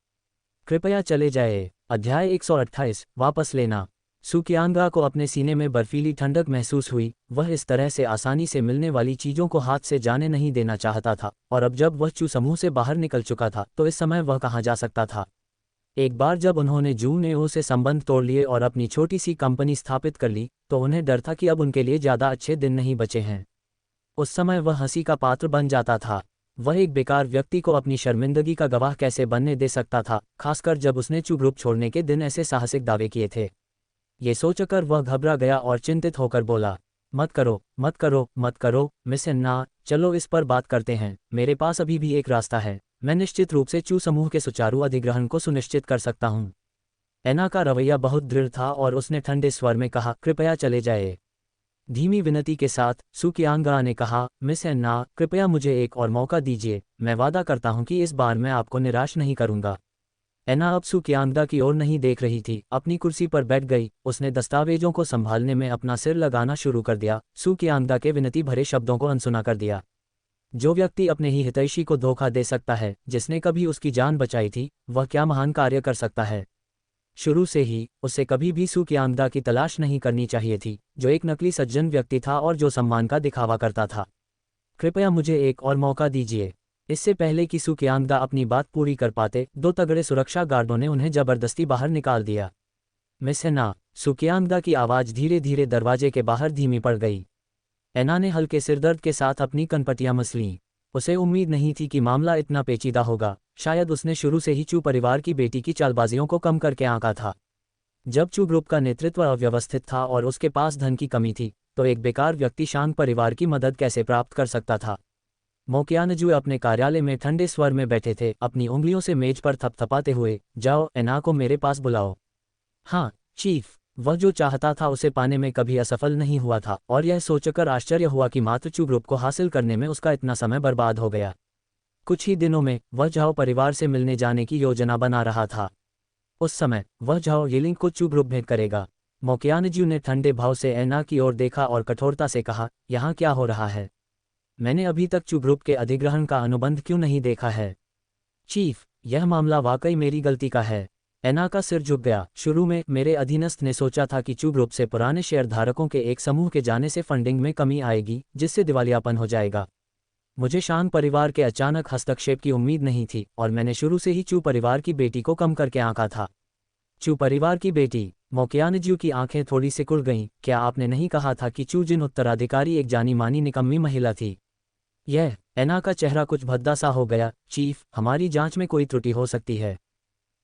कृपया चले जाए। अध्याय 128, वापस लेना। सू कियांगदा को अपने सीने में बर्फीली ठंडक महसूस हुई। वह इस तरह से आसानी से मिलने वाली चीज़ों को हाथ से जाने नहीं देना चाहता था, और अब जब वह चू समूह से बाहर निकल चुका था तो इस समय वह कहाँ जा सकता था। एक बार जब उन्होंने जूनेओ से संबंध तोड़ लिए और अपनी छोटी सी कंपनी स्थापित कर ली, तो उन्हें डर था कि अब उनके लिए ज़्यादा अच्छे दिन नहीं बचे हैं। उस समय वह हंसी का पात्र बन जाता था। वह एक बेकार व्यक्ति को अपनी शर्मिंदगी का गवाह कैसे बनने दे सकता था, खासकर जब उसने चू ग्रुप छोड़ने के दिन ऐसे साहसिक दावे किए थे। ये सोचकर वह घबरा गया और चिंतित होकर बोला, मत करो, मत करो, मत करो, मिस एन्ना, चलो इस पर बात करते हैं। मेरे पास अभी भी एक रास्ता है। मैं निश्चित रूप से चू समूह के सुचारू अधिग्रहण को सुनिश्चित कर सकता हूँ। एना का रवैया बहुत दृढ़ था और उसने ठंडे स्वर में कहा, कृपया चले जाए। धीमी विनती के साथ सू कियांगदा ने कहा, मिस एन्ना, कृपया मुझे एक और मौका दीजिए। मैं वादा करता हूँ कि इस बार मैं आपको निराश नहीं करूँगा। एना अब सू कियांगदा की ओर नहीं देख रही थी, अपनी कुर्सी पर बैठ गई। उसने दस्तावेजों को संभालने में अपना सिर लगाना शुरू कर दिया। सू कियांगदा के विनती भरे शब्दों को अनसुना कर दिया। जो व्यक्ति अपने ही हितैषी को धोखा दे सकता है, जिसने कभी उसकी जान बचाई थी, वह क्या महान कार्य कर सकता है। शुरू से ही उसे कभी भी सू कियांगदा की तलाश नहीं करनी चाहिए थी, जो एक नकली सज्जन व्यक्ति था और जो सम्मान का दिखावा करता था। कृपया मुझे एक और मौका दीजिए। इससे पहले कि सू कियांगदा अपनी बात पूरी कर पाते, दो तगड़े सुरक्षा गार्डों ने उन्हें जबरदस्ती बाहर निकाल दिया। मिस एना, सू कियांगदा की आवाज़ धीरे धीरे दरवाजे के बाहर धीमी पड़ गई। एना ने हल्के सिरदर्द के साथ अपनी कनपटियां मस लीं। उसे उम्मीद नहीं थी कि मामला इतना पेचीदा होगा। शायद उसने शुरू से ही चू परिवार की बेटी की चालबाजियों को कम करके आंका था। जब चू ग्रुप का नेतृत्व अव्यवस्थित था और उसके पास धन की कमी थी, तो एक बेकार व्यक्ति शांत परिवार की मदद कैसे प्राप्त कर सकता था। मोकियानजुए अपने कार्यालय में ठंडे स्वर में बैठे थे, अपनी उंगलियों से मेज पर थपथपाते हुए, जाओ, एना को मेरे पास बुलाओ। हाँ, चीफ। वह जो चाहता था उसे पाने में कभी असफल नहीं हुआ था, और यह सोचकर आश्चर्य हुआ कि मात्र चू ग्रुप को हासिल करने में उसका इतना समय बर्बाद हो गया। कुछ ही दिनों में वह झाओ परिवार से मिलने जाने की योजना बना रहा था। उस समय वह झाओ येलिंग को चू ग्रुप भेंट करेगा। मोकियानजू ने ठंडे भाव से एना की ओर देखा और कठोरता से कहा, यहाँ क्या हो रहा है? मैंने अभी तक चू ग्रुप के अधिग्रहण का अनुबंध क्यों नहीं देखा है? चीफ, यह मामला वाकई मेरी गलती का है। एना का सिर झुक गया। शुरू में मेरे अधीनस्थ ने सोचा था कि चू ग्रुप से पुराने शेयरधारकों के एक समूह के जाने से फंडिंग में कमी आएगी, जिससे दिवालियापन हो जाएगा। मुझे शान परिवार के अचानक हस्तक्षेप की उम्मीद नहीं थी, और मैंने शुरू से ही चू परिवार की बेटी को कम करके आंका था। चू परिवार की बेटी? मोकियानजू की आंखें थोड़ी सिकुड़ गईं। क्या आपने नहीं कहा था कि चू जिन उत्तराधिकारी एक जानी मानी निकम्मी महिला थी? यह एना का चेहरा कुछ भद्दा सा हो गया। चीफ, हमारी जांच में कोई त्रुटि हो सकती है।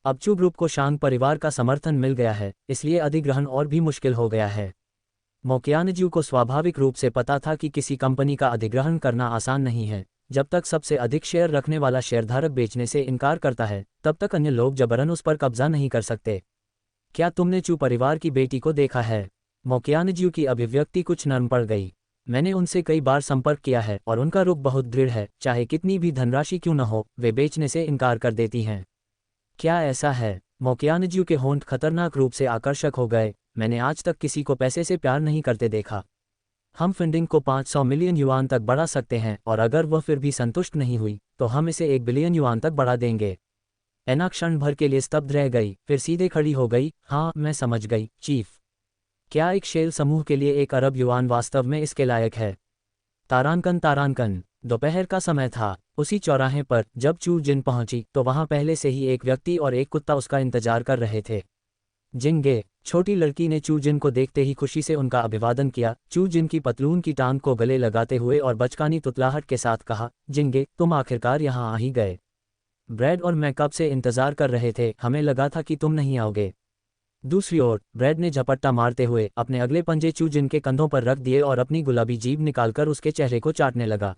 अब चू ग्रुप को शांग परिवार का समर्थन मिल गया है, इसलिए अधिग्रहण और भी मुश्किल हो गया है। मोकियानजू को स्वाभाविक रूप से पता था कि किसी कंपनी का अधिग्रहण करना आसान नहीं है। जब तक सबसे अधिक शेयर रखने वाला शेयरधारक बेचने से इनकार करता है, तब तक अन्य लोग जबरन उस पर कब्जा नहीं कर सकते। क्या तुमने चू परिवार की बेटी को देखा है? मोकियानजू की अभिव्यक्ति कुछ नरम पड़ गई। मैंने उनसे कई बार संपर्क किया है और उनका रुख बहुत दृढ़ है। चाहे कितनी भी धनराशि क्यों न हो, वे बेचने से इनकार कर देती हैं। क्या ऐसा है? मोकियानजू के होंठ खतरनाक रूप से आकर्षक हो गए। मैंने आज तक किसी को पैसे से प्यार नहीं करते देखा। हम फंडिंग को 500 मिलियन युआन तक बढ़ा सकते हैं, और अगर वह फिर भी संतुष्ट नहीं हुई, तो हम इसे 1 बिलियन युआन तक बढ़ा देंगे। एना क्षण भर के लिए स्तब्ध रह गई, फिर सीधे खड़ी हो गई। हाँ, मैं समझ गई, चीफ। क्या एक शेल समूह के लिए 1 अरब युआन वास्तव में इसके लायक है? तारांकन। दोपहर का समय था। उसी चौराहे पर जब चू जिन पहुंची, तो वहां पहले से ही एक व्यक्ति और एक कुत्ता उसका इंतजार कर रहे थे। जिंगे, छोटी लड़की ने चू जिन को देखते ही खुशी से उनका अभिवादन किया। चू जिन की पतलून की टांग को गले लगाते हुए और बचकानी तुतलाहट के साथ कहा, जिंगे, तुम आखिरकार यहाँ आ ही गए। ब्रैड और मैं कब से इंतजार कर रहे थे, हमें लगा था कि तुम नहीं आओगे। दूसरी ओर ब्रैड ने झपट्टा मारते हुए अपने अगले पंजे चूजिन के कंधों पर रख दिए और अपनी गुलाबी जीभ निकालकर उसके चेहरे को चाटने लगा।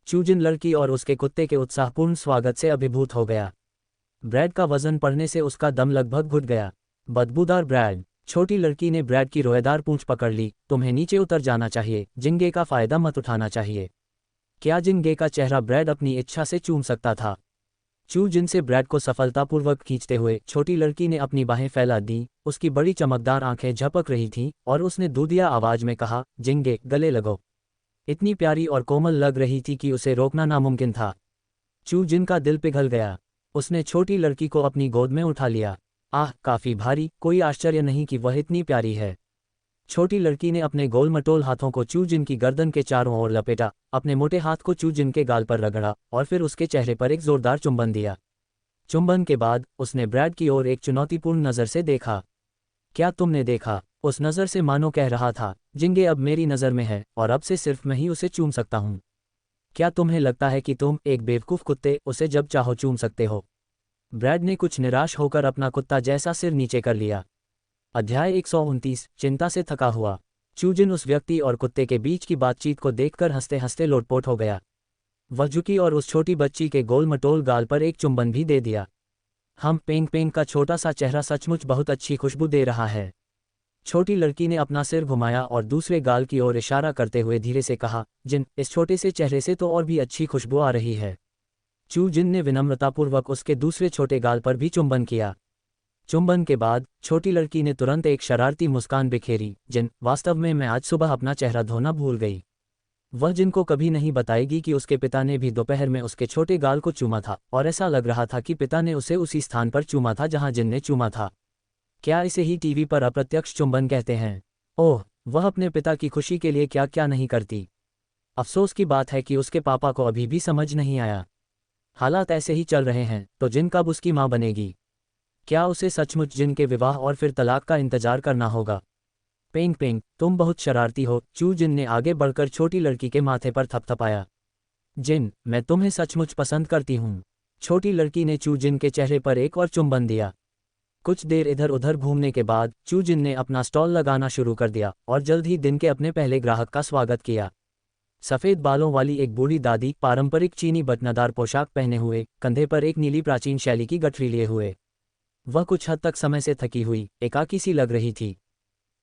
चूजिन लड़की और उसके कुत्ते के उत्साहपूर्ण स्वागत से अभिभूत हो गया। ब्रैड का वजन पड़ने से उसका दम लगभग घुट गया। बदबूदार ब्रैड। छोटी लड़की ने ब्रैड की रोएदार पूंछ पकड़ ली। तुम्हें नीचे उतर जाना चाहिए, जिंगे का फायदा मत उठाना चाहिए। क्या जिंगे का चेहरा ब्रैड अपनी इच्छा से चूम सकता था? चू जिन से ब्रैड को सफलतापूर्वक खींचते हुए छोटी लड़की ने अपनी बाहें फैला दी। उसकी बड़ी चमकदार आंखें झपक रही थीं और उसने दूधिया आवाज में कहा, जिंगे, गले लगो। इतनी प्यारी और कोमल लग रही थी कि उसे रोकना नामुमकिन था। चू जिन का दिल पिघल गया। उसने छोटी लड़की को अपनी गोद में उठा लिया। आह, काफी भारी, कोई आश्चर्य नहीं कि वह इतनी प्यारी है। छोटी लड़की ने अपने गोल मटोल हाथों को चू जिन की गर्दन के चारों ओर लपेटा, अपने मोटे हाथ को चू जिन के गाल पर रगड़ा और फिर उसके चेहरे पर एक जोरदार चुंबन दिया। चुंबन के बाद उसने ब्रैड की ओर एक चुनौतीपूर्ण नज़र से देखा। क्या तुमने देखा? उस नज़र से मानो कह रहा था, जिंगे अब मेरी नज़र में है और अब से सिर्फ मैं ही उसे चूम सकता हूँ। क्या तुम्हें लगता है कि तुम, एक बेवकूफ़ कुत्ते, उसे जब चाहो चूम सकते हो? ब्रैड ने कुछ निराश होकर अपना कुत्ता जैसा सिर नीचे कर लिया। अध्याय 129, चिंता से थका हुआ। चूजिन उस व्यक्ति और कुत्ते के बीच की बातचीत को देखकर हंसते हंसते लोटपोट हो गया। वह झुकी और उस छोटी बच्ची के गोल मटोल गाल पर एक चुंबन भी दे दिया। हम पेंग पेंग का छोटा सा चेहरा सचमुच बहुत अच्छी खुशबू दे रहा है। छोटी लड़की ने अपना सिर घुमाया और दूसरे गाल की ओर इशारा करते हुए धीरे से कहा, जिन, इस छोटे से चेहरे से तो और भी अच्छी खुशबू आ रही है। चू जिन ने विनम्रतापूर्वक उसके दूसरे छोटे गाल पर भी चुंबन किया। चुंबन के बाद छोटी लड़की ने तुरंत एक शरारती मुस्कान बिखेरी, जिन, वास्तव में मैं आज सुबह अपना चेहरा धोना भूल गई। वह जिन को कभी नहीं बताएगी कि उसके पिता ने भी दोपहर में उसके छोटे गाल को चूमा था और ऐसा लग रहा था कि पिता ने उसे उसी स्थान पर चूमा था जहां जिन ने चूमा था। क्या इसे ही टीवी पर अप्रत्यक्ष चुंबन कहते हैं? ओह, वह अपने पिता की खुशी के लिए क्या क्या नहीं करती। अफसोस की बात है कि उसके पापा को अभी भी समझ नहीं आया। हालात ऐसे ही चल रहे हैं तो जिन कब उसकी माँ बनेगी? क्या उसे सचमुच जिन के विवाह और फिर तलाक का इंतजार करना होगा? पेंग पेंग, तुम बहुत शरारती हो। चू जिन ने आगे बढ़कर छोटी लड़की के माथे पर थपथपाया। जिन, मैं तुम्हें सचमुच पसंद करती हूँ। छोटी लड़की ने चू जिन के चेहरे पर एक और चुंबन दिया। कुछ देर इधर उधर घूमने के बाद चू जिन ने अपना स्टॉल लगाना शुरू कर दिया और जल्द ही दिन के अपने पहले ग्राहक का स्वागत किया। सफ़ेद बालों वाली एक बूढ़ी दादी, पारंपरिक चीनी बटनादार पोशाक पहने हुए, कंधे पर एक नीली प्राचीन शैली की गठरी लिए हुए। वह कुछ हद तक समय से थकी हुई, एकाकी सी लग रही थी।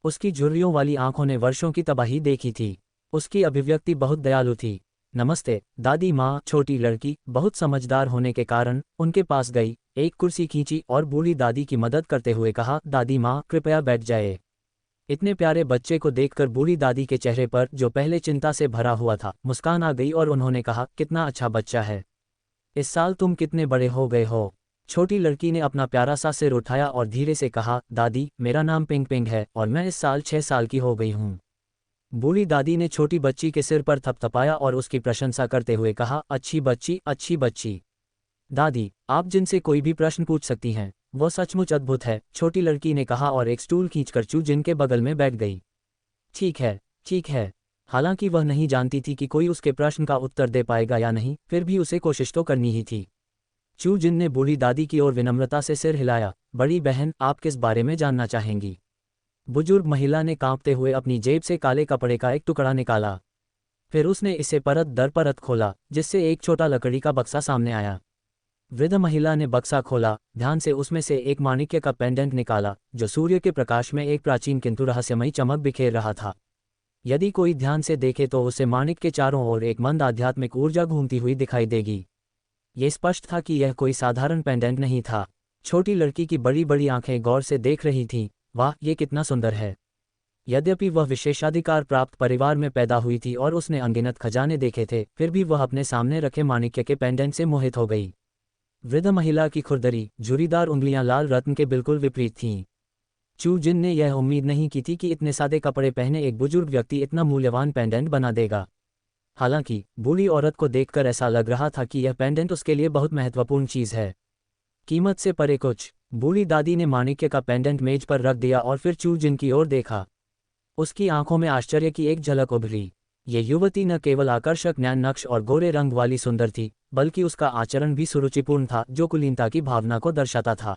उसकी झुर्रियों वाली आंखों ने वर्षों की तबाही देखी थी। उसकी अभिव्यक्ति बहुत दयालु थी। नमस्ते, दादी माँ। छोटी लड़की, बहुत समझदार होने के कारण, उनके पास गई, एक कुर्सी खींची और बूढ़ी दादी की मदद करते हुए कहा, दादी माँ, कृपया बैठ जाए। इतने प्यारे बच्चे को देखकर बूढ़ी दादी के चेहरे पर, जो पहले चिंता से भरा हुआ था, मुस्कान आ गई और उन्होंने कहा, कितना अच्छा बच्चा है। इस साल तुम कितने बड़े हो गए हो? छोटी लड़की ने अपना प्यारा सा सिर उठाया और धीरे से कहा, दादी, मेरा नाम पिंग पिंग है और मैं इस साल 6 साल की हो गई हूँ। बूढ़ी दादी ने छोटी बच्ची के सिर पर थपथपाया और उसकी प्रशंसा करते हुए कहा, अच्छी बच्ची, अच्छी बच्ची। दादी, आप जिनसे कोई भी प्रश्न पूछ सकती हैं, वो सचमुच अद्भुत है, छोटी लड़की ने कहा और एक स्टूल खींचकर चू जिन के बगल में बैठ गई। ठीक है, ठीक है। हालांकि वह नहीं जानती थी कि कोई उसके प्रश्न का उत्तर दे पाएगा या नहीं, फिर भी उसे कोशिश तो करनी ही थी। चू जिन ने बूढ़ी दादी की ओर विनम्रता से सिर हिलाया। बड़ी बहन, आप किस बारे में जानना चाहेंगी? बुजुर्ग महिला ने कांपते हुए अपनी जेब से काले कपड़े का एक टुकड़ा निकाला। फिर उसने इसे परत दर परत खोला, जिससे एक छोटा लकड़ी का बक्सा सामने आया। वृद्ध महिला ने बक्सा खोला, ध्यान से उसमें से एक माणिक्य का पेंडेंट निकाला, जो सूर्य के प्रकाश में एक प्राचीन किंतु रहस्यमयी चमक बिखेर रहा था। यदि कोई ध्यान से देखे तो उसे माणिक के चारों ओर एक मंद आध्यात्मिक ऊर्जा घूमती हुई दिखाई देगी। ये स्पष्ट था कि यह कोई साधारण पेंडेंट नहीं था। छोटी लड़की की बड़ी बड़ी आंखें गौर से देख रही थीं। वाह, ये कितना सुंदर है। यद्यपि वह विशेषाधिकार प्राप्त परिवार में पैदा हुई थी और उसने अनगिनत खजाने देखे थे, फिर भी वह अपने सामने रखे माणिक्य के पेंडेंट से मोहित हो गई। वृद्ध महिला की खुरदरी, झुर्रीदार उंगलियां लाल रत्न के बिल्कुल विपरीत थीं। चू जिन ने यह उम्मीद नहीं की थी कि इतने सादे कपड़े पहने एक बुजुर्ग व्यक्ति इतना मूल्यवान पेंडेंट बना देगा। हालांकि बूढ़ी औरत को देखकर ऐसा लग रहा था कि यह पेंडेंट उसके लिए बहुत महत्वपूर्ण चीज़ है, कीमत से परे कुछ। बूढ़ी दादी ने माणिक्य का पेंडेंट मेज पर रख दिया और फिर चू जिन की ओर देखा। उसकी आंखों में आश्चर्य की एक झलक उभरी। ये युवती न केवल आकर्षक नैन नक्श और गोरे रंग वाली सुंदर थी, बल्कि उसका आचरण भी सुरुचिपूर्ण था, जो कुलीनता की भावना को दर्शाता था।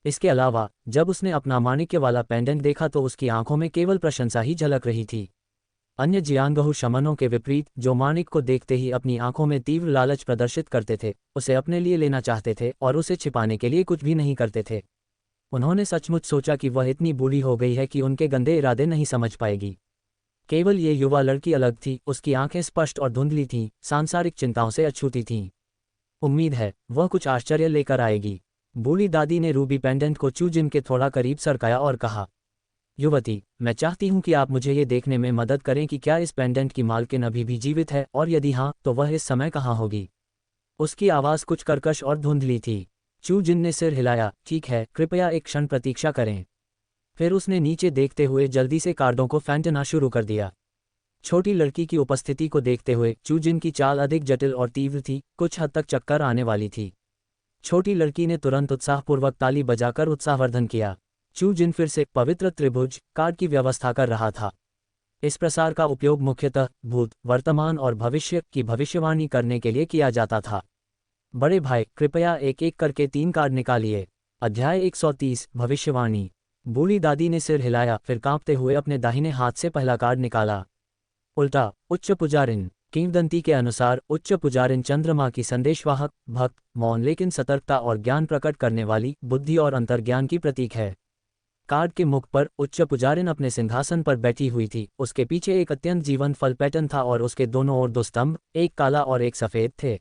इसके अलावा जब उसने अपना माणिक्य वाला पेंडेंट देखा तो उसकी आंखों में केवल प्रशंसा ही झलक रही थी। अन्य जियांगहू शमनों के विपरीत, जो माणिक को देखते ही अपनी आंखों में तीव्र लालच प्रदर्शित करते थे, उसे अपने लिए लेना चाहते थे और उसे छिपाने के लिए कुछ भी नहीं करते थे। उन्होंने सचमुच सोचा कि वह इतनी बूढ़ी हो गई है कि उनके गंदे इरादे नहीं समझ पाएगी। केवल ये युवा लड़की अलग थी, उसकी आंखें स्पष्ट और धुंधली थीं, सांसारिक चिंताओं से अछूती थीं। उम्मीद है वह कुछ आश्चर्य लेकर आएगी। बूढ़ी दादी ने रूबी पेंडेंट को चू जिन के थोड़ा करीब सरकाया और कहा, युवती, मैं चाहती हूं कि आप मुझे ये देखने में मदद करें कि क्या इस पेंडेंट की मालकिन अभी भी जीवित है, और यदि हाँ तो वह इस समय कहाँ होगी। उसकी आवाज़ कुछ कर्कश और धुंधली थी। चू जिन ने सिर हिलाया, ठीक है, कृपया एक क्षण प्रतीक्षा करें। फिर उसने नीचे देखते हुए जल्दी से कार्डों को फेंटना शुरू कर दिया। छोटी लड़की की उपस्थिति को देखते हुए चू जिन की चाल अधिक जटिल और तीव्र थी, कुछ हद तक चक्कर आने वाली थी। छोटी लड़की ने तुरंत उत्साहपूर्वक ताली बजाकर उत्साहवर्धन किया। चू जिन फिर से पवित्र त्रिभुज कार्ड की व्यवस्था कर रहा था। इस प्रसार का उपयोग मुख्यतः भूत, वर्तमान और भविष्य की भविष्यवाणी करने के लिए किया जाता था। बड़े भाई, कृपया एक एक करके 3 कार्ड निकालिए। अध्याय 130 भविष्यवाणी। बूढ़ी दादी ने सिर हिलाया, फिर कांपते हुए अपने दाहिने हाथ से पहला कार्ड निकाला। उल्टा, उच्च पुजारिन। किंवदंती के अनुसार उच्च पुजारिन चंद्रमा की संदेशवाहक, भक्त, मौन लेकिन सतर्कता और ज्ञान प्रकट करने वाली, बुद्धि और अंतर्ज्ञान की प्रतीक है। कार्ड के मुख पर उच्च पुजारिन अपने सिंहासन पर बैठी हुई थी। उसके पीछे एक अत्यंत जीवंत फल पैटर्न था और उसके दोनों ओर 2 स्तंभ, एक काला और एक सफेद थे।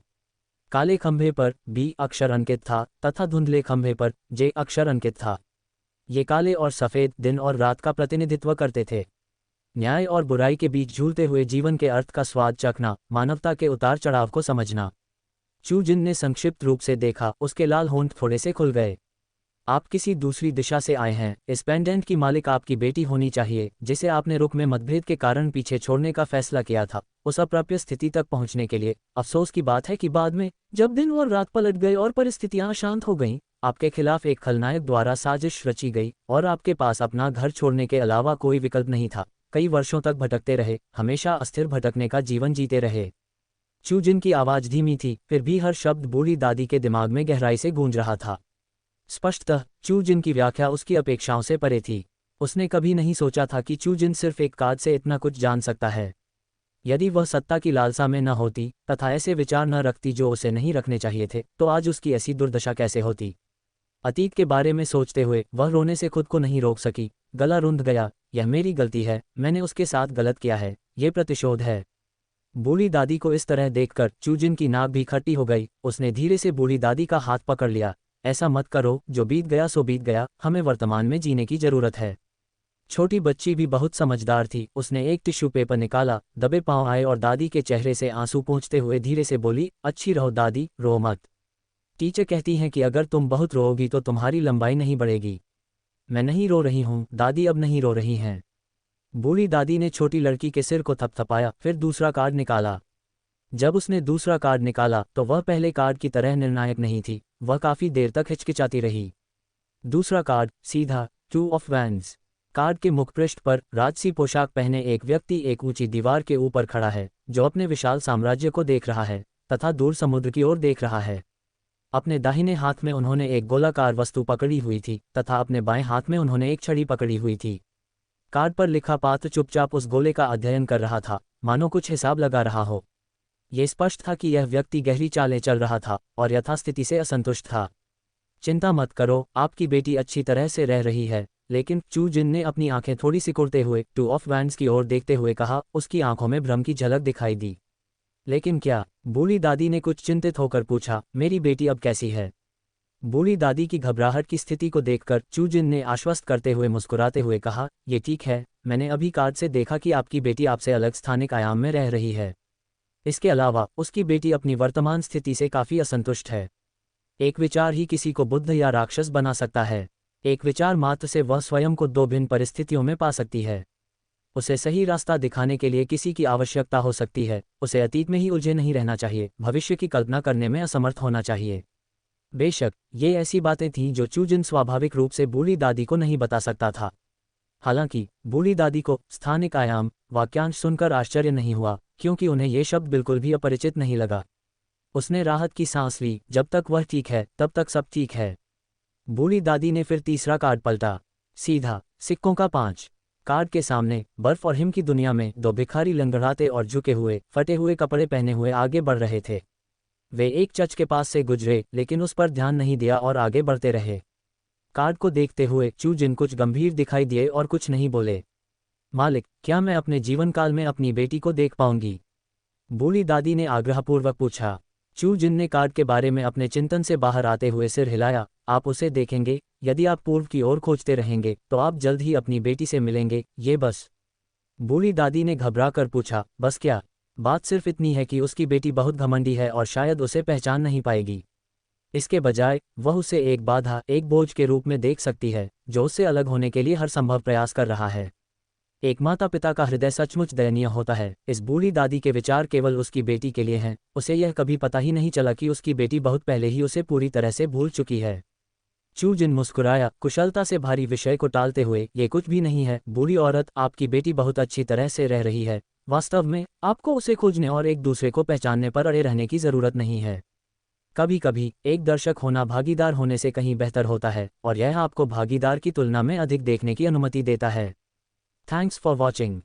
काले खंभे पर बी अक्षर अंकित था तथा धुंधले खंभे पर जे अक्षर अंकित था। ये काले और सफेद दिन और रात का प्रतिनिधित्व करते थे। न्याय और बुराई के बीच झूलते हुए जीवन के अर्थ का स्वाद चखना, मानवता के उतार चढ़ाव को समझना। चू जिन ने संक्षिप्त रूप से देखा, उसके लाल होंठ थोड़े से खुल गए। आप किसी दूसरी दिशा से आए हैं। इस पेंडेंट की मालिक आपकी बेटी होनी चाहिए, जिसे आपने रुख में मतभेद के कारण पीछे छोड़ने का फैसला किया था। उस अप्राप्य स्थिति तक पहुंचने के लिए अफसोस की बात है कि बाद में, जब दिन और रात पलट गए और परिस्थितियां शांत हो गईं, आपके खिलाफ एक खलनायक द्वारा साजिश रची गई और आपके पास अपना घर छोड़ने के अलावा कोई विकल्प नहीं था। कई वर्षों तक भटकते रहे, हमेशा अस्थिर भटकने का जीवन जीते रहे। चू जिन की आवाज धीमी थी, फिर भी हर शब्द बूढ़ी दादी के दिमाग में गहराई से गूंज रहा था। स्पष्टतः चू जिन की व्याख्या उसकी अपेक्षाओं से परे थी। उसने कभी नहीं सोचा था कि चू जिन सिर्फ एक कार्ड से इतना कुछ जान सकता है। यदि वह सत्ता की लालसा में न होती तथा ऐसे विचार न रखती जो उसे नहीं रखने चाहिए थे, तो आज उसकी ऐसी दुर्दशा कैसे होती। अतीत के बारे में सोचते हुए वह रोने से खुद को नहीं रोक सकी। गला रुंध गया। यह मेरी गलती है, मैंने उसके साथ गलत किया है, ये प्रतिशोध है। बूढ़ी दादी को इस तरह देखकर चू जिन की नाक भी खट्टी हो गई। उसने धीरे से बूढ़ी दादी का हाथ पकड़ लिया। ऐसा मत करो, जो बीत गया सो बीत गया, हमें वर्तमान में जीने की जरूरत है। छोटी बच्ची भी बहुत समझदार थी। उसने एक टिश्यू पेपर निकाला, दबे पांव आए और दादी के चेहरे से आंसू पोंछते हुए धीरे से बोली, अच्छी रहो दादी, रो मत। टीचर कहती हैं कि अगर तुम बहुत रोओगी तो तुम्हारी लंबाई नहीं बढ़ेगी। मैं नहीं रो रही हूँ, दादी अब नहीं रो रही हैं। बूढ़ी दादी ने छोटी लड़की के सिर को थपथपाया, फिर दूसरा कार्ड निकाला। जब उसने दूसरा कार्ड निकाला तो वह पहले कार्ड की तरह निर्णायक नहीं थी। वह काफी देर तक हिचकिचाती रही। दूसरा कार्ड सीधा 2 ऑफ वैंड्स। कार्ड के मुखपृष्ठ पर राजसी पोशाक पहने एक व्यक्ति एक ऊंची दीवार के ऊपर खड़ा है, जो अपने विशाल साम्राज्य को देख रहा है तथा दूर समुद्र की ओर देख रहा है। अपने दाहिने हाथ में उन्होंने एक गोलाकार वस्तु पकड़ी हुई थी तथा अपने बाएं हाथ में उन्होंने एक छड़ी पकड़ी हुई थी। कार्ड पर लिखा पात्र चुपचाप उस गोले का अध्ययन कर रहा था, मानो कुछ हिसाब लगा रहा हो। ये स्पष्ट था कि यह व्यक्ति गहरी चालें चल रहा था और यथास्थिति से असंतुष्ट था। चिंता मत करो, आपकी बेटी अच्छी तरह से रह रही है। लेकिन चू जिन ने अपनी आंखें थोड़ी सिकुड़ते हुए 2 ऑफ वैंड्स की ओर देखते हुए कहा। उसकी आंखों में भ्रम की झलक दिखाई दी। लेकिन क्या? बूढ़ी दादी ने कुछ चिंतित होकर पूछा, मेरी बेटी अब कैसी है? बूढ़ी दादी की घबराहट की स्थिति को देखकर चू जिन ने आश्वस्त करते हुए मुस्कुराते हुए कहा, ये ठीक है, मैंने अभी कार्ड से देखा कि आपकी बेटी आपसे अलग स्थानिक आयाम में रह रही है। इसके अलावा उसकी बेटी अपनी वर्तमान स्थिति से काफी असंतुष्ट है। एक विचार ही किसी को बुद्ध या राक्षस बना सकता है। एक विचार मात्र से वह स्वयं को 2 भिन्न परिस्थितियों में पा सकती है। उसे सही रास्ता दिखाने के लिए किसी की आवश्यकता हो सकती है। उसे अतीत में ही उलझे नहीं रहना चाहिए, भविष्य की कल्पना करने में असमर्थ होना चाहिए। बेशक ये ऐसी बातें थीं जो चू जिन स्वाभाविक रूप से बूढ़ी दादी को नहीं बता सकता था। हालांकि बूढ़ी दादी को स्थानिक आयाम वाक्यांश सुनकर आश्चर्य नहीं हुआ, क्योंकि उन्हें यह शब्द बिल्कुल भी अपरिचित नहीं लगा। उसने राहत की सांस ली। जब तक वह ठीक है तब तक सब ठीक है। बूढ़ी दादी ने फिर तीसरा कार्ड पलटा। सीधा सिक्कों का 5। कार्ड के सामने बर्फ और हिम की दुनिया में दो भिखारी लंगड़ाते और झुके हुए फटे हुए कपड़े पहने हुए आगे बढ़ रहे थे। वे एक चर्च के पास से गुजरे लेकिन उस पर ध्यान नहीं दिया और आगे बढ़ते रहे। कार्ड को देखते हुए चू जिन कुछ गंभीर दिखाई दिए और कुछ नहीं बोले। मालिक, क्या मैं अपने जीवन काल में अपनी बेटी को देख पाऊंगी? बूढ़ी दादी ने आग्रहपूर्वक पूछा। चू जिन ने कार्ड के बारे में अपने चिंतन से बाहर आते हुए सिर हिलाया। आप उसे देखेंगे। यदि आप पूर्व की ओर खोजते रहेंगे तो आप जल्द ही अपनी बेटी से मिलेंगे। ये बस। बूढ़ी दादी ने घबरा कर पूछा, बस क्या? बात सिर्फ इतनी है कि उसकी बेटी बहुत घमंडी है और शायद उसे पहचान नहीं पाएगी। इसके बजाय वह उसे एक बाधा, एक बोझ के रूप में देख सकती है जो उससे अलग होने के लिए हर संभव प्रयास कर रहा है। एक माता पिता का हृदय सचमुच दयनीय होता है। इस बूढ़ी दादी के विचार केवल उसकी बेटी के लिए हैं। उसे यह कभी पता ही नहीं चला कि उसकी बेटी बहुत पहले ही उसे पूरी तरह से भूल चुकी है। चू जिन मुस्कुराया, कुशलता से भारी विषय को टालते हुए। ये कुछ भी नहीं है बूढ़ी औरत, आपकी बेटी बहुत अच्छी तरह से रह रही है। वास्तव में आपको उसे खोजने और एक दूसरे को पहचानने पर अड़े रहने की जरूरत नहीं है। कभी कभी एक दर्शक होना भागीदार होने से कहीं बेहतर होता है और यह आपको भागीदार की तुलना में अधिक देखने की अनुमति देता है। Thanks for watching.